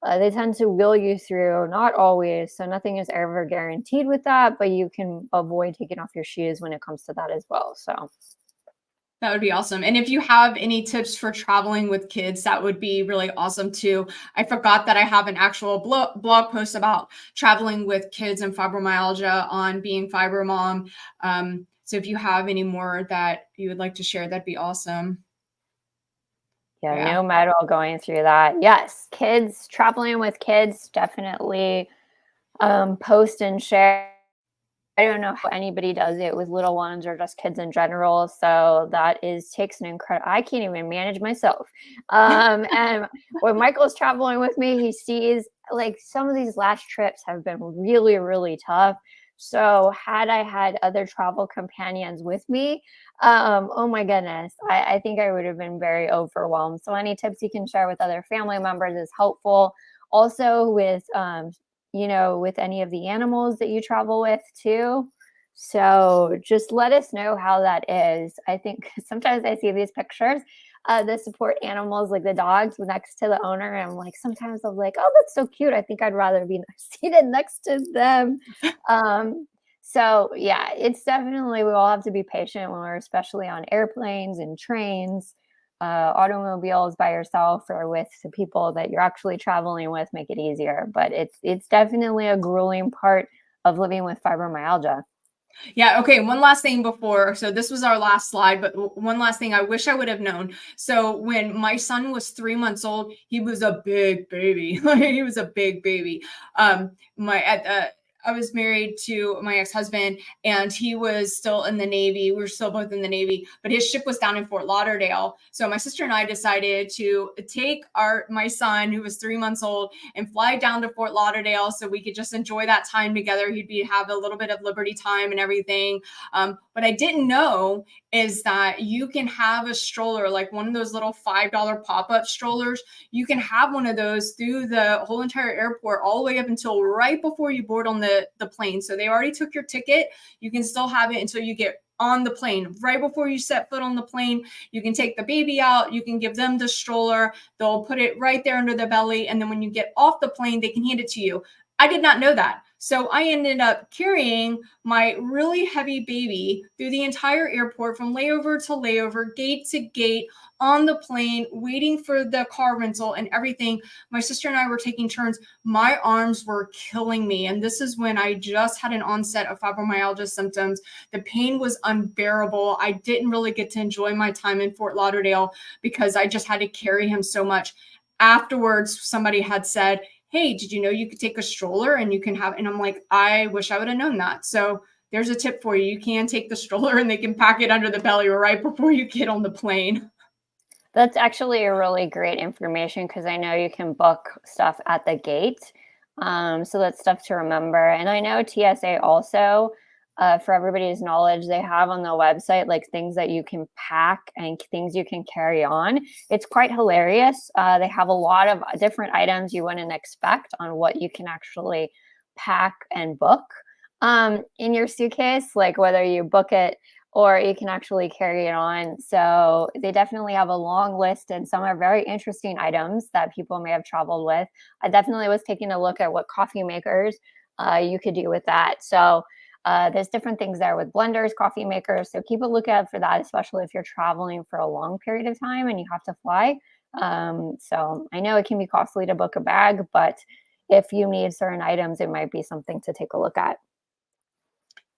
they tend to wheel you through, not always. So nothing is ever guaranteed with that, but you can avoid taking off your shoes when it comes to that as well. So that would be awesome. And if you have any tips for traveling with kids, that would be really awesome too. I forgot that I have an actual blog post about traveling with kids and fibromyalgia on Being Fibromom. So if you have any more that you would like to share, that'd be awesome. yeah, no matter going through that. Yes, kids, traveling with kids, definitely post and share. I don't know how anybody does it with little ones or just kids in general. So that takes an incredible, I can't even manage myself. And when Michael's traveling with me, he sees like some of these last trips have been really, really tough. So had I had other travel companions with me, oh my goodness, I think I would have been very overwhelmed. So any tips you can share with other family members is helpful. Also with, with any of the animals that you travel with too. So just let us know how that is. I think sometimes I see these pictures, the support animals, like the dogs next to the owner. And I'm like, sometimes I'm like, oh, that's so cute. I think I'd rather be seated next to them. So yeah, it's definitely, we all have to be patient when we're especially on airplanes and trains, automobiles by yourself or with the people that you're actually traveling with, make it easier. But it's definitely a grueling part of living with fibromyalgia. Yeah. Okay. One last thing before. So this was our last slide, but one last thing I wish I would have known. So when my son was 3 months old, he was a big baby. He was a big baby. I was married to my ex-husband, and he was still in the Navy. We were still both in the Navy, but his ship was down in Fort Lauderdale. So my sister and I decided to take my son, who was 3 months old, and fly down to Fort Lauderdale so we could just enjoy that time together. Have a little bit of liberty time and everything. What I didn't know is that you can have a stroller, like one of those little $5 pop-up strollers. You can have one of those through the whole entire airport, all the way up until right before you board on the plane. So they already took your ticket. You can still have it until you get on the plane. Right before you set foot on the plane, you can take the baby out. You can give them the stroller. They'll put it right there under the belly. And then when you get off the plane, they can hand it to you. I did not know that. So I ended up carrying my really heavy baby through the entire airport, from layover to layover, gate to gate, on the plane, waiting for the car rental and everything. My sister and I were taking turns. My arms were killing me. And this is when I just had an onset of fibromyalgia symptoms. The pain was unbearable. I didn't really get to enjoy my time in Fort Lauderdale because I just had to carry him so much. Afterwards, somebody had said, hey, did you know you could take a stroller and you can have, and I'm like, I wish I would have known that. So there's a tip for you. You can take the stroller and they can pack it under the belly right before you get on the plane. That's actually a really great information, because I know you can book stuff at the gate. So that's stuff to remember. And I know TSA also, for everybody's knowledge, they have on the website like things that you can pack and things you can carry on. It's quite hilarious. They have a lot of different items you wouldn't expect on what you can actually pack and book in your suitcase, like whether you book it or you can actually carry it on. So they definitely have a long list, and some are very interesting items that people may have traveled with. I definitely was taking a look at what coffee makers you could do with that. So there's different things there with blenders, coffee makers. So keep a lookout for that, especially if you're traveling for a long period of time and you have to fly. So I know it can be costly to book a bag, but if you need certain items, it might be something to take a look at.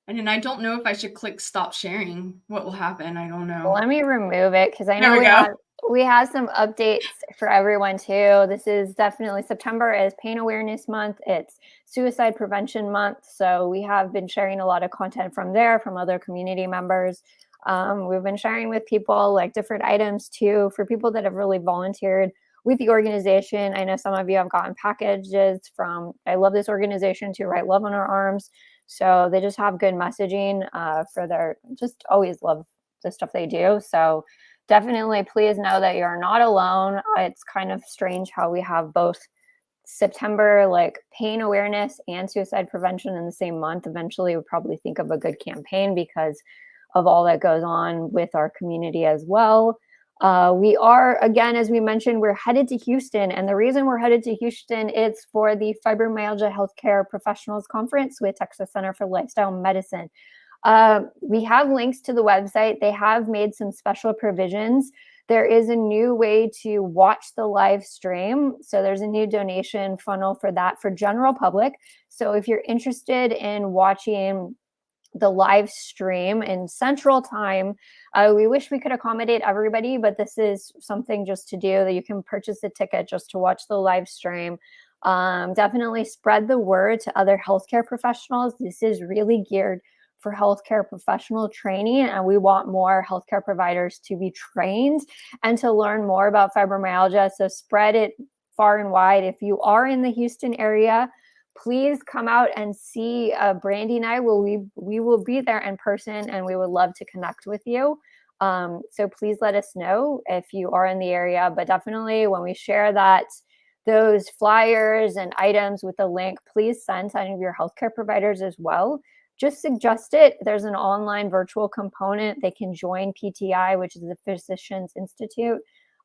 And then I don't know if I should click stop sharing. What will happen? I don't know. Let me remove it, because I There know we go. we have some updates for everyone too. This is definitely, September is Pain Awareness Month. It's Suicide Prevention Month. So we have been sharing a lot of content from there, from other community members. We've been sharing with people like different items too, for people that have really volunteered with the organization. I know some of you have gotten packages from, I love this organization, to Write Love on Our Arms. So they just have good messaging for their, just always love the stuff they do. So definitely please know that you're not alone. It's kind of strange how we have both September, like pain awareness and suicide prevention in the same month. Eventually we'll probably think of a good campaign because of all that goes on with our community as well. We are, again, as we mentioned, we're headed to Houston. And the reason we're headed to Houston is for the Fibromyalgia Healthcare Professionals Conference with Texas Center for Lifestyle Medicine. We have links to the website. They have made some special provisions. There is a new way to watch the live stream. So there's a new donation funnel for that for general public. So if you're interested in watching the live stream in Central Time, we wish we could accommodate everybody, but this is something just to do, that you can purchase a ticket just to watch the live stream. Definitely spread the word to other healthcare professionals. This is really geared for healthcare professional training, and we want more healthcare providers to be trained and to learn more about fibromyalgia. So spread it far and wide. If you are in the Houston area, please come out and see Brandi and I. We will be there in person, and we would love to connect with you. So please let us know if you are in the area. But definitely when we share those flyers and items with a link, please send to any of your healthcare providers as well. Just suggest it. There's an online virtual component. They can join PTI, which is the Physicians Institute.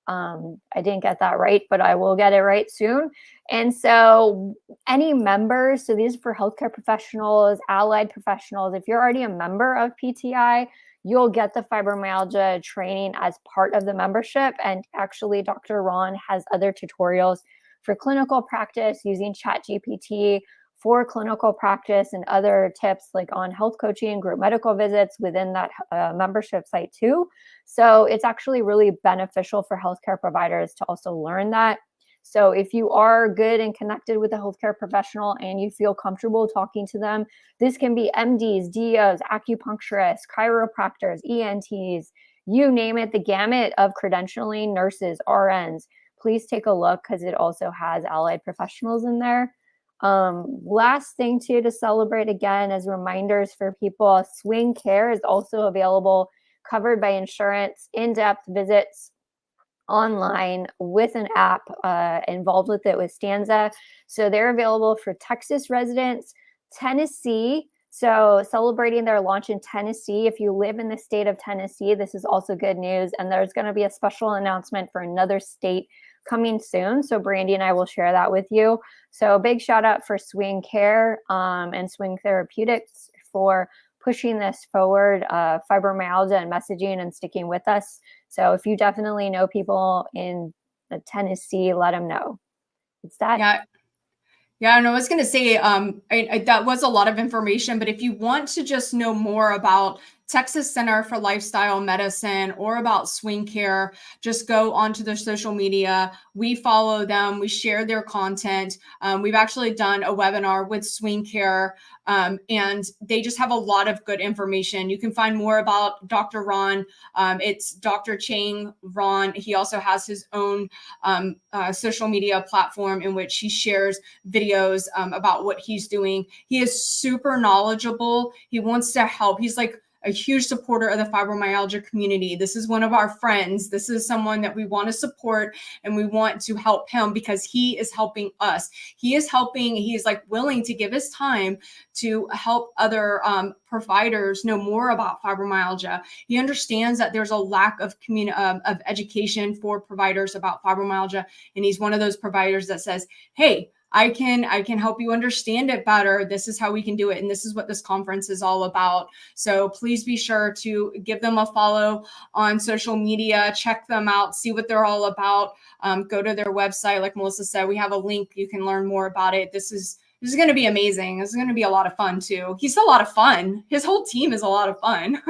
I didn't get that right, but I will get it right soon. And so any members, so these are for healthcare professionals, allied professionals. If you're already a member of PTI, you'll get the fibromyalgia training as part of the membership. And actually, Dr. Ron has other tutorials for clinical practice using ChatGPT, for clinical practice, and other tips like on health coaching, group medical visits within that membership site too. So it's actually really beneficial for healthcare providers to also learn that. So if you are good and connected with a healthcare professional and you feel comfortable talking to them, this can be MDs, DOs, acupuncturists, chiropractors, ENTs, you name it, the gamut of credentialing, nurses, RNs. Please take a look because it also has allied professionals in there. Last thing too, to celebrate again as reminders for people, Swing Care is also available, covered by insurance, in-depth visits online with an app involved with it with Stanza. So they're available for Texas residents, Tennessee. So celebrating their launch in Tennessee. If you live in the state of Tennessee, this is also good news. And there's going to be a special announcement for another state coming soon. So Brandi and I will share that with you. So big shout out for Swing Care and Swing Therapeutics for pushing this forward, fibromyalgia and messaging and sticking with us. So if you definitely know people in Tennessee, let them know. It's that. Yeah. Yeah, and I was going to say that was a lot of information, but if you want to just know more about Texas Center for Lifestyle Medicine or about Swing Care, just go onto their social media. We follow them. We share their content. We've actually done a webinar with Swing Care, and they just have a lot of good information. You can find more about Dr. Ron. It's Dr. Chang Ron. He also has his own social media platform in which he shares videos about what he's doing. He is super knowledgeable. He wants to help. He's like a huge supporter of the fibromyalgia community. This is one of our friends. This is someone that we want to support, and we want to help him because he is helping us. He is helping. He's like willing to give his time to help other providers know more about fibromyalgia. He understands that there's a lack of of education for providers about fibromyalgia, and he's one of those providers that says, "Hey, I can help you understand it better. This is how we can do it. And this is what this conference is all about." So please be sure to give them a follow on social media, check them out, see what they're all about. Go to their website. Like Melissa said, we have a link. You can learn more about it. This is going to be amazing. This is going to be a lot of fun too. He's a lot of fun. His whole team is a lot of fun.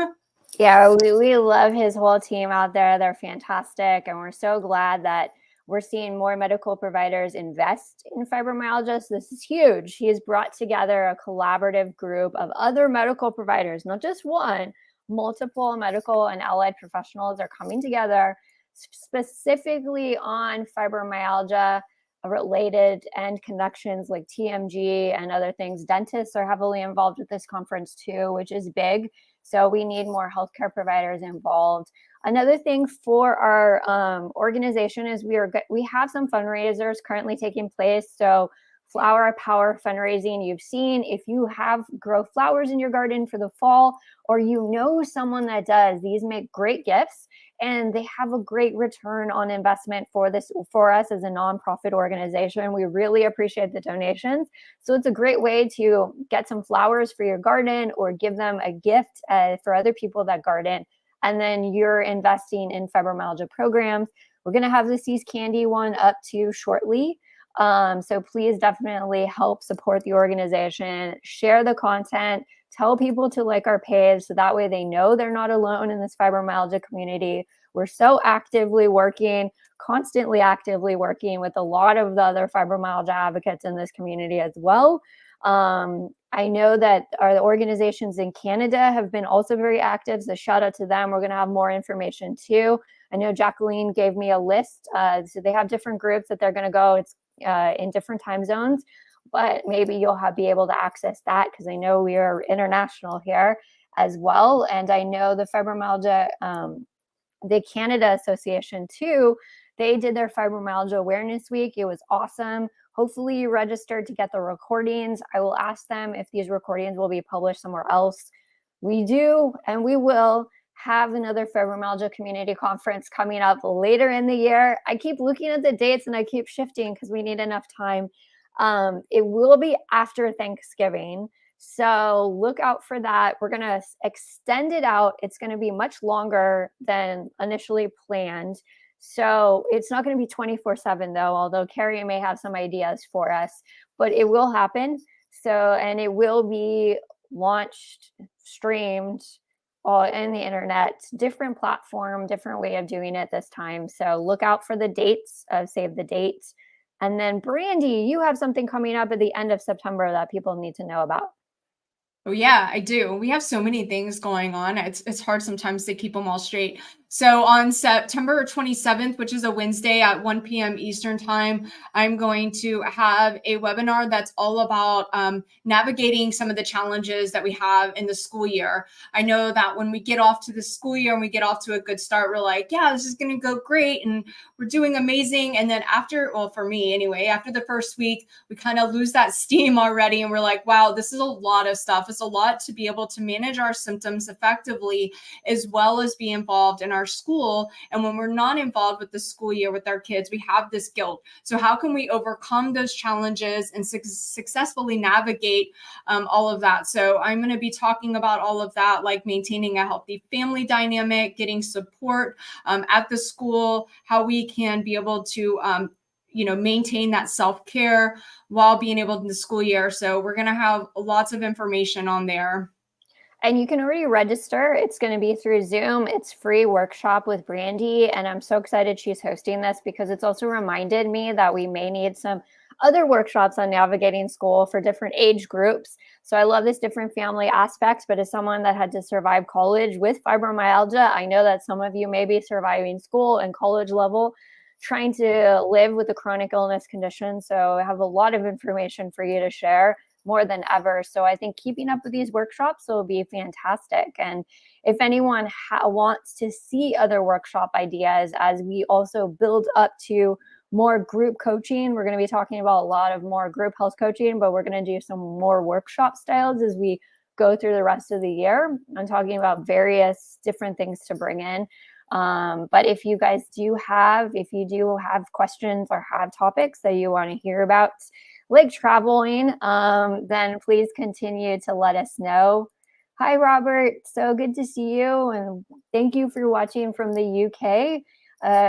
Yeah, we love his whole team out there. They're fantastic. And we're so glad that we're seeing more medical providers invest in fibromyalgia. So this is huge. He has brought together a collaborative group of other medical providers, not just one, multiple medical and allied professionals are coming together specifically on fibromyalgia related and connections like TMG and other things. Dentists are heavily involved with this conference too, which is big. So we need more healthcare providers involved. Another thing for our organization is we have some fundraisers currently taking place. So Flower Power fundraising, you've seen, if you have grow flowers in your garden for the fall, or you know someone that does, these make great gifts and they have a great return on investment for us as a nonprofit organization. We really appreciate the donations. So it's a great way to get some flowers for your garden or give them a gift for other people that garden. And then you're investing in fibromyalgia programs. We're going to have the Seas Candy one up too shortly. So please definitely help support the organization, share the content, tell people to like our page so that way they know they're not alone in this fibromyalgia community. We're so constantly actively working with a lot of the other fibromyalgia advocates in this community as well. I know that our organizations in Canada have been also very active, so shout out to them. We're going to have more information too. I know Jacqueline gave me a list. So they have different groups that they're going to go. It's in different time zones, but maybe you'll be able to access that because I know we are international here as well. And I know the Fibromyalgia, the Canada Association too, they did their Fibromyalgia Awareness Week. It was awesome. Hopefully you registered to get the recordings. I will ask them if these recordings will be published somewhere else. We do, and we will have another Fibromyalgia Community Conference coming up later in the year. I keep looking at the dates and I keep shifting because we need enough time. It will be after Thanksgiving. So look out for that. We're going to extend it out. It's going to be much longer than initially planned. So it's not going to be 24/7 though, although Carrie may have some ideas for us, but it will happen. So, and it will be launched, streamed in the internet, different platform, different way of doing it this time. So look out for the dates, save the dates. And then Brandi, you have something coming up at the end of September that people need to know about. Oh yeah, I do. We have so many things going on. It's hard sometimes to keep them all straight. So on September 27th, which is a Wednesday at 1 p.m. Eastern time, I'm going to have a webinar that's all about navigating some of the challenges that we have in the school year. I know that when we get off to the school year and we get off to a good start, we're like, yeah, this is going to go great and we're doing amazing. And then after, well, for me anyway, after the first week, we kind of lose that steam already. And we're like, wow, this is a lot of stuff. It's a lot to be able to manage our symptoms effectively, as well as be involved in our school. And when we're not involved with the school year with our kids, we have this guilt. So how can we overcome those challenges and successfully navigate all of that? So I'm going to be talking about all of that, like maintaining a healthy family dynamic, getting support at the school, how we can be able to maintain that self-care while being able in the school year. So we're going to have lots of information on there. And you can already register. It's going to be through Zoom. It's free workshop with Brandi. And I'm so excited she's hosting this because it's also reminded me that we may need some other workshops on navigating school for different age groups. So I love this different family aspects, but as someone that had to survive college with fibromyalgia, I know that some of you may be surviving school and college level, trying to live with a chronic illness condition. So I have a lot of information for you to share more than ever. So I think keeping up with these workshops will be fantastic. And if anyone wants to see other workshop ideas as we also build up to more group coaching, we're going to be talking about a lot of more group health coaching, but we're going to do some more workshop styles as we go through the rest of the year. I'm talking about various different things to bring in. But if you guys if you do have questions or have topics that you want to hear about, like traveling, then please continue to let us know. Hi, Robert. So good to see you. And thank you for watching from the UK.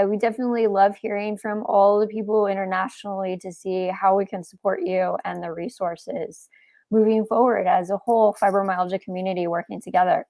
We definitely love hearing from all the people internationally to see how we can support you and the resources moving forward as a whole fibromyalgia community working together.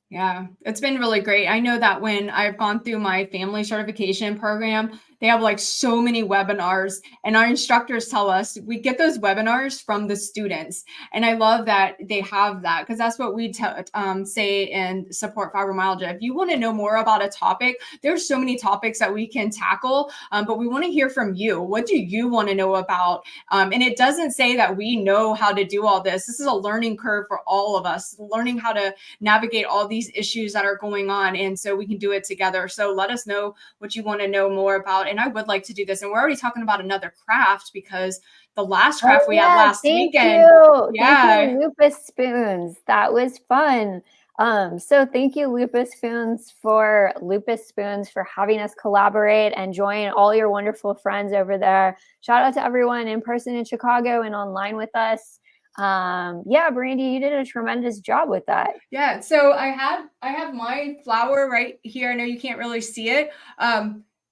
Yeah, it's been really great. I know that when I've gone through my family certification program, they have like so many webinars, and our instructors tell us we get those webinars from the students. And I love that they have that, because that's what we say in Support Fibromyalgia. If you want to know more about a topic, there's so many topics that we can tackle, but we want to hear from you. What do you want to know about? And it doesn't say that we know how to do all this. This is a learning curve for all of us, learning how to navigate all these issues that are going on. And so we can do it together. So let us know what you want to know more about. And I would like to do this. And we're already talking about another craft, because the last craft we had last weekend. Thank you, Lupus Spoons. That was fun. So thank you, Lupus Spoons, for having us collaborate and join all your wonderful friends over there. Shout out to everyone in person in Chicago and online with us. Yeah, Brandi, you did a tremendous job with that. Yeah, so I have my flower right here. I know you can't really see it,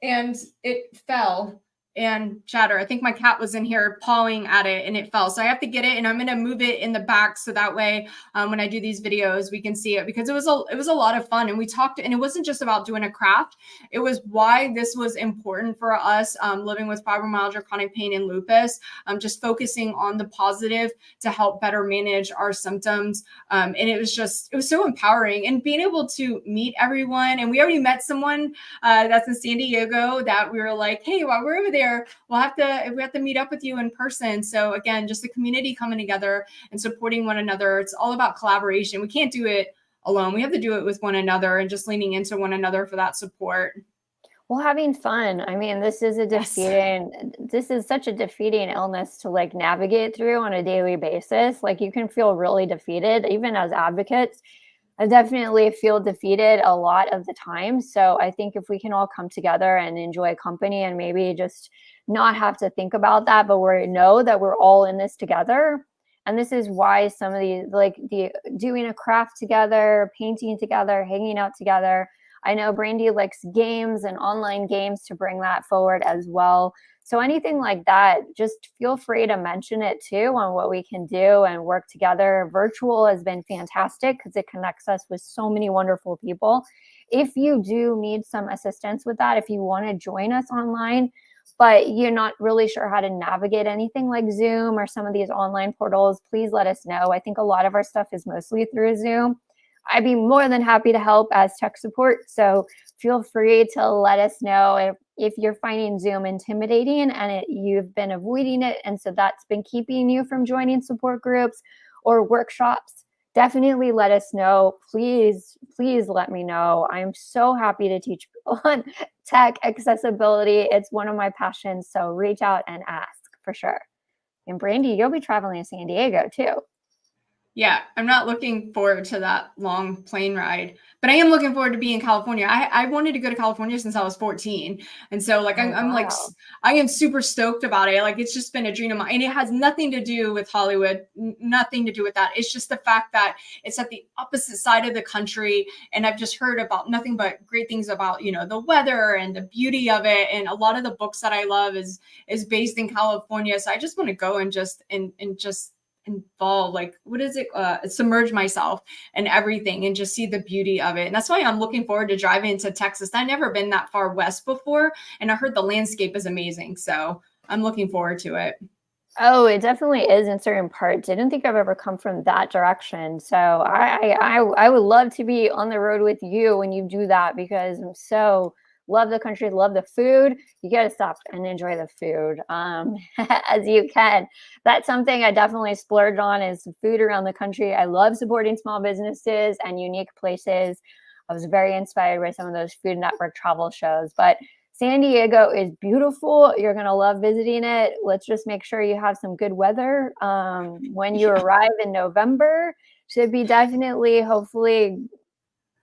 and it fell and shatter. I think my cat was in here pawing at it and it fell. So I have to get it, and I'm going to move it in the back so that way when I do these videos, we can see it, because it was a lot of fun. And we talked, and it wasn't just about doing a craft. It was why this was important for us living with fibromyalgia, chronic pain, and lupus, just focusing on the positive to help better manage our symptoms. And it was so empowering, and being able to meet everyone. And we already met someone that's in San Diego that we were like, hey, while we're over there, we have to meet up with you in person. So again, just the community coming together and supporting one another. It's all about collaboration. We can't do it alone. We have to do it with one another, and just leaning into one another for that support. Well, having fun. I mean, this is such a defeating illness to like navigate through on a daily basis. Like, you can feel really defeated, even as advocates. I definitely feel defeated a lot of the time. So I think if we can all come together and enjoy company, and maybe just not have to think about that, but we know that we're all in this together. And this is why some of these, like doing a craft together, painting together, hanging out together. I know Brandi likes games and online games to bring that forward as well. So anything like that, just feel free to mention it too on what we can do and work together. Virtual has been fantastic because it connects us with so many wonderful people. If you do need some assistance with that, if you want to join us online, but you're not really sure how to navigate anything like Zoom or some of these online portals, please let us know. I think a lot of our stuff is mostly through Zoom. I'd be more than happy to help as tech support. So feel free to let us know if you're finding Zoom intimidating and you've been avoiding it. And so that's been keeping you from joining support groups or workshops. Definitely let us know. Please, please let me know. I'm so happy to teach people on tech accessibility. It's one of my passions. So reach out and ask for sure. And Brandi, you'll be traveling to San Diego too. Yeah, I'm not looking forward to that long plane ride, but I am looking forward to being in California. I wanted to go to California since I was 14. And so like, I'm like, I am super stoked about it. Like, it's just been a dream of mine, and it has nothing to do with Hollywood, nothing to do with that. It's just the fact that it's at the opposite side of the country. And I've just heard about nothing but great things about, you know, the weather and the beauty of it. And a lot of the books that I love is based in California. So I just want to go and just involve, like, what is it, submerge myself in everything and just see the beauty of it. And that's why I'm looking forward to driving to Texas. I've never been that far west before, and I heard the landscape is amazing, so I'm looking forward to it. Oh, it definitely is in certain parts. I don't think I've ever come from that direction. So I would love to be on the road with you when you do that, because I'm so love the country, love the food. You got to stop and enjoy the food as you can. That's something I definitely splurged on, is the food around the country. I love supporting small businesses and unique places. I was very inspired by some of those Food Network travel shows, but San Diego is beautiful. You're going to love visiting it. Let's just make sure you have some good weather when you arrive in November. Should be definitely, hopefully,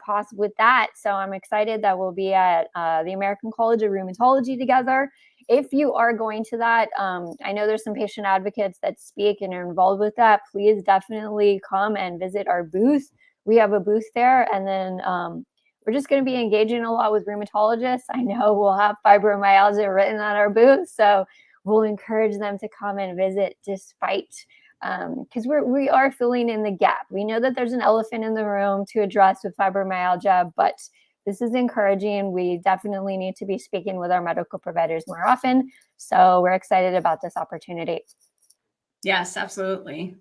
possible with that. So I'm excited that we'll be at the American College of Rheumatology together. If you are going to that, I know there's some patient advocates that speak and are involved with that. Please definitely come and visit our booth. We have a booth there. And then we're just going to be engaging a lot with rheumatologists. I know we'll have fibromyalgia written on our booth, so we'll encourage them to come and visit despite, because we are filling in the gap. We know that there's an elephant in the room to address with fibromyalgia, but this is encouraging. We definitely need to be speaking with our medical providers more often. So we're excited about this opportunity. Yes, absolutely.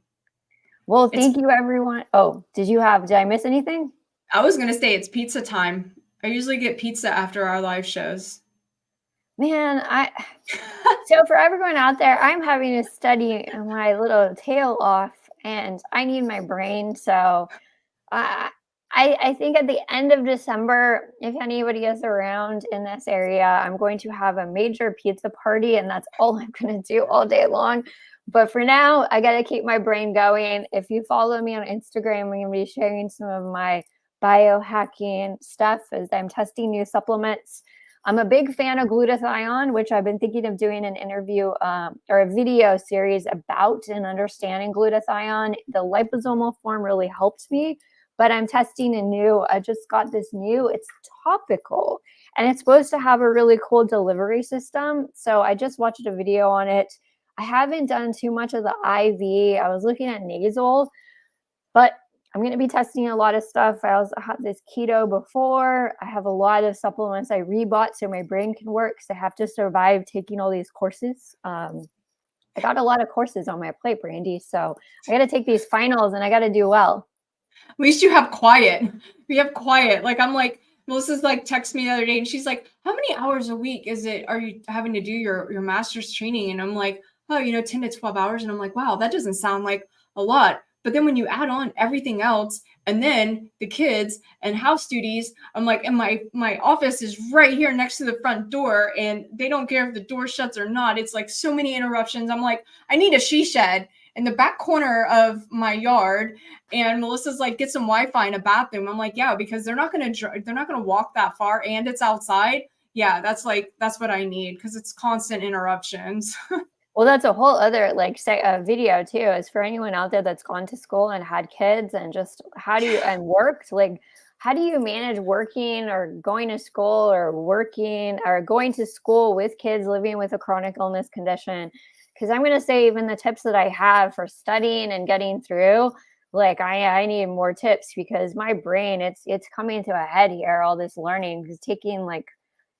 Well, thank you, everyone. Oh, did I miss anything? I was going to say it's pizza time. I usually get pizza after our live shows. Man, so for everyone out there, I'm having to study my little tail off, and I need my brain. So I think at the end of December, if anybody is around in this area, I'm going to have a major pizza party, and that's all I'm going to do all day long. But for now, I got to keep my brain going. If you follow me on Instagram, I'm going to be sharing some of my biohacking stuff as I'm testing new supplements. I'm a big fan of glutathione, which I've been thinking of doing an interview or a video series about and understanding glutathione. The liposomal form really helps me, but I'm testing I just got this new, it's topical, and it's supposed to have a really cool delivery system. So I just watched a video on it. I haven't done too much of the IV. I was looking at nasal, but I'm going to be testing a lot of stuff. I also had this keto before. I have a lot of supplements I rebought so my brain can work, because I have to survive taking all these courses. I got a lot of courses on my plate, Brandi. So I got to take these finals and I got to do well. At least you have quiet. We have quiet. Like, I'm like, Melissa's like text me the other day and she's like, how many hours a week are you having to do your master's training? And I'm like, oh, 10 to 12 hours. And I'm like, wow, that doesn't sound like a lot. But then when you add on everything else, and then the kids and house duties, I'm like, and my office is right here next to the front door, and they don't care if the door shuts or not. It's like so many interruptions. I'm like, I need a she shed in the back corner of my yard. And Melissa's like, get some Wi-Fi in a bathroom. I'm like, yeah, because they're not gonna walk that far, and it's outside. Yeah, that's what I need, because it's constant interruptions. Well, that's a whole other video too, is for anyone out there that's gone to school and had kids, and just worked, like, how do you manage working or going to school or working or going to school with kids living with a chronic illness condition? Because I'm going to say, even the tips that I have for studying and getting through, like, I need more tips, because my brain, it's coming to a head here, all this learning, because taking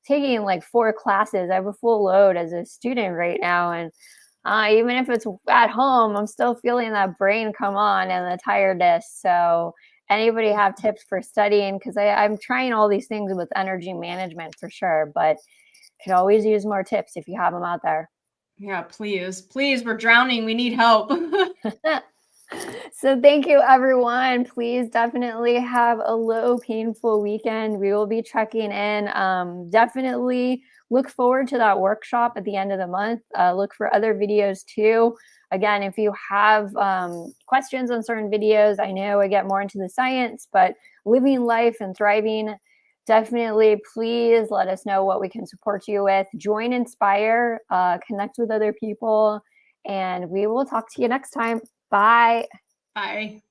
taking like 4 classes. I have a full load as a student right now. And even if it's at home, I'm still feeling that brain come on and the tiredness. So anybody have tips for studying? Because I'm trying all these things with energy management for sure, but could always use more tips if you have them out there. Yeah, please, please, we're drowning. We need help. So thank you, everyone. Please definitely have a low painful weekend. We will be checking in. Definitely look forward to that workshop at the end of the month. Look for other videos too. Again, if you have questions on certain videos, I know I get more into the science, but living life and thriving, definitely please let us know what we can support you with. Join Inspire, connect with other people, and we will talk to you next time. Bye. Bye.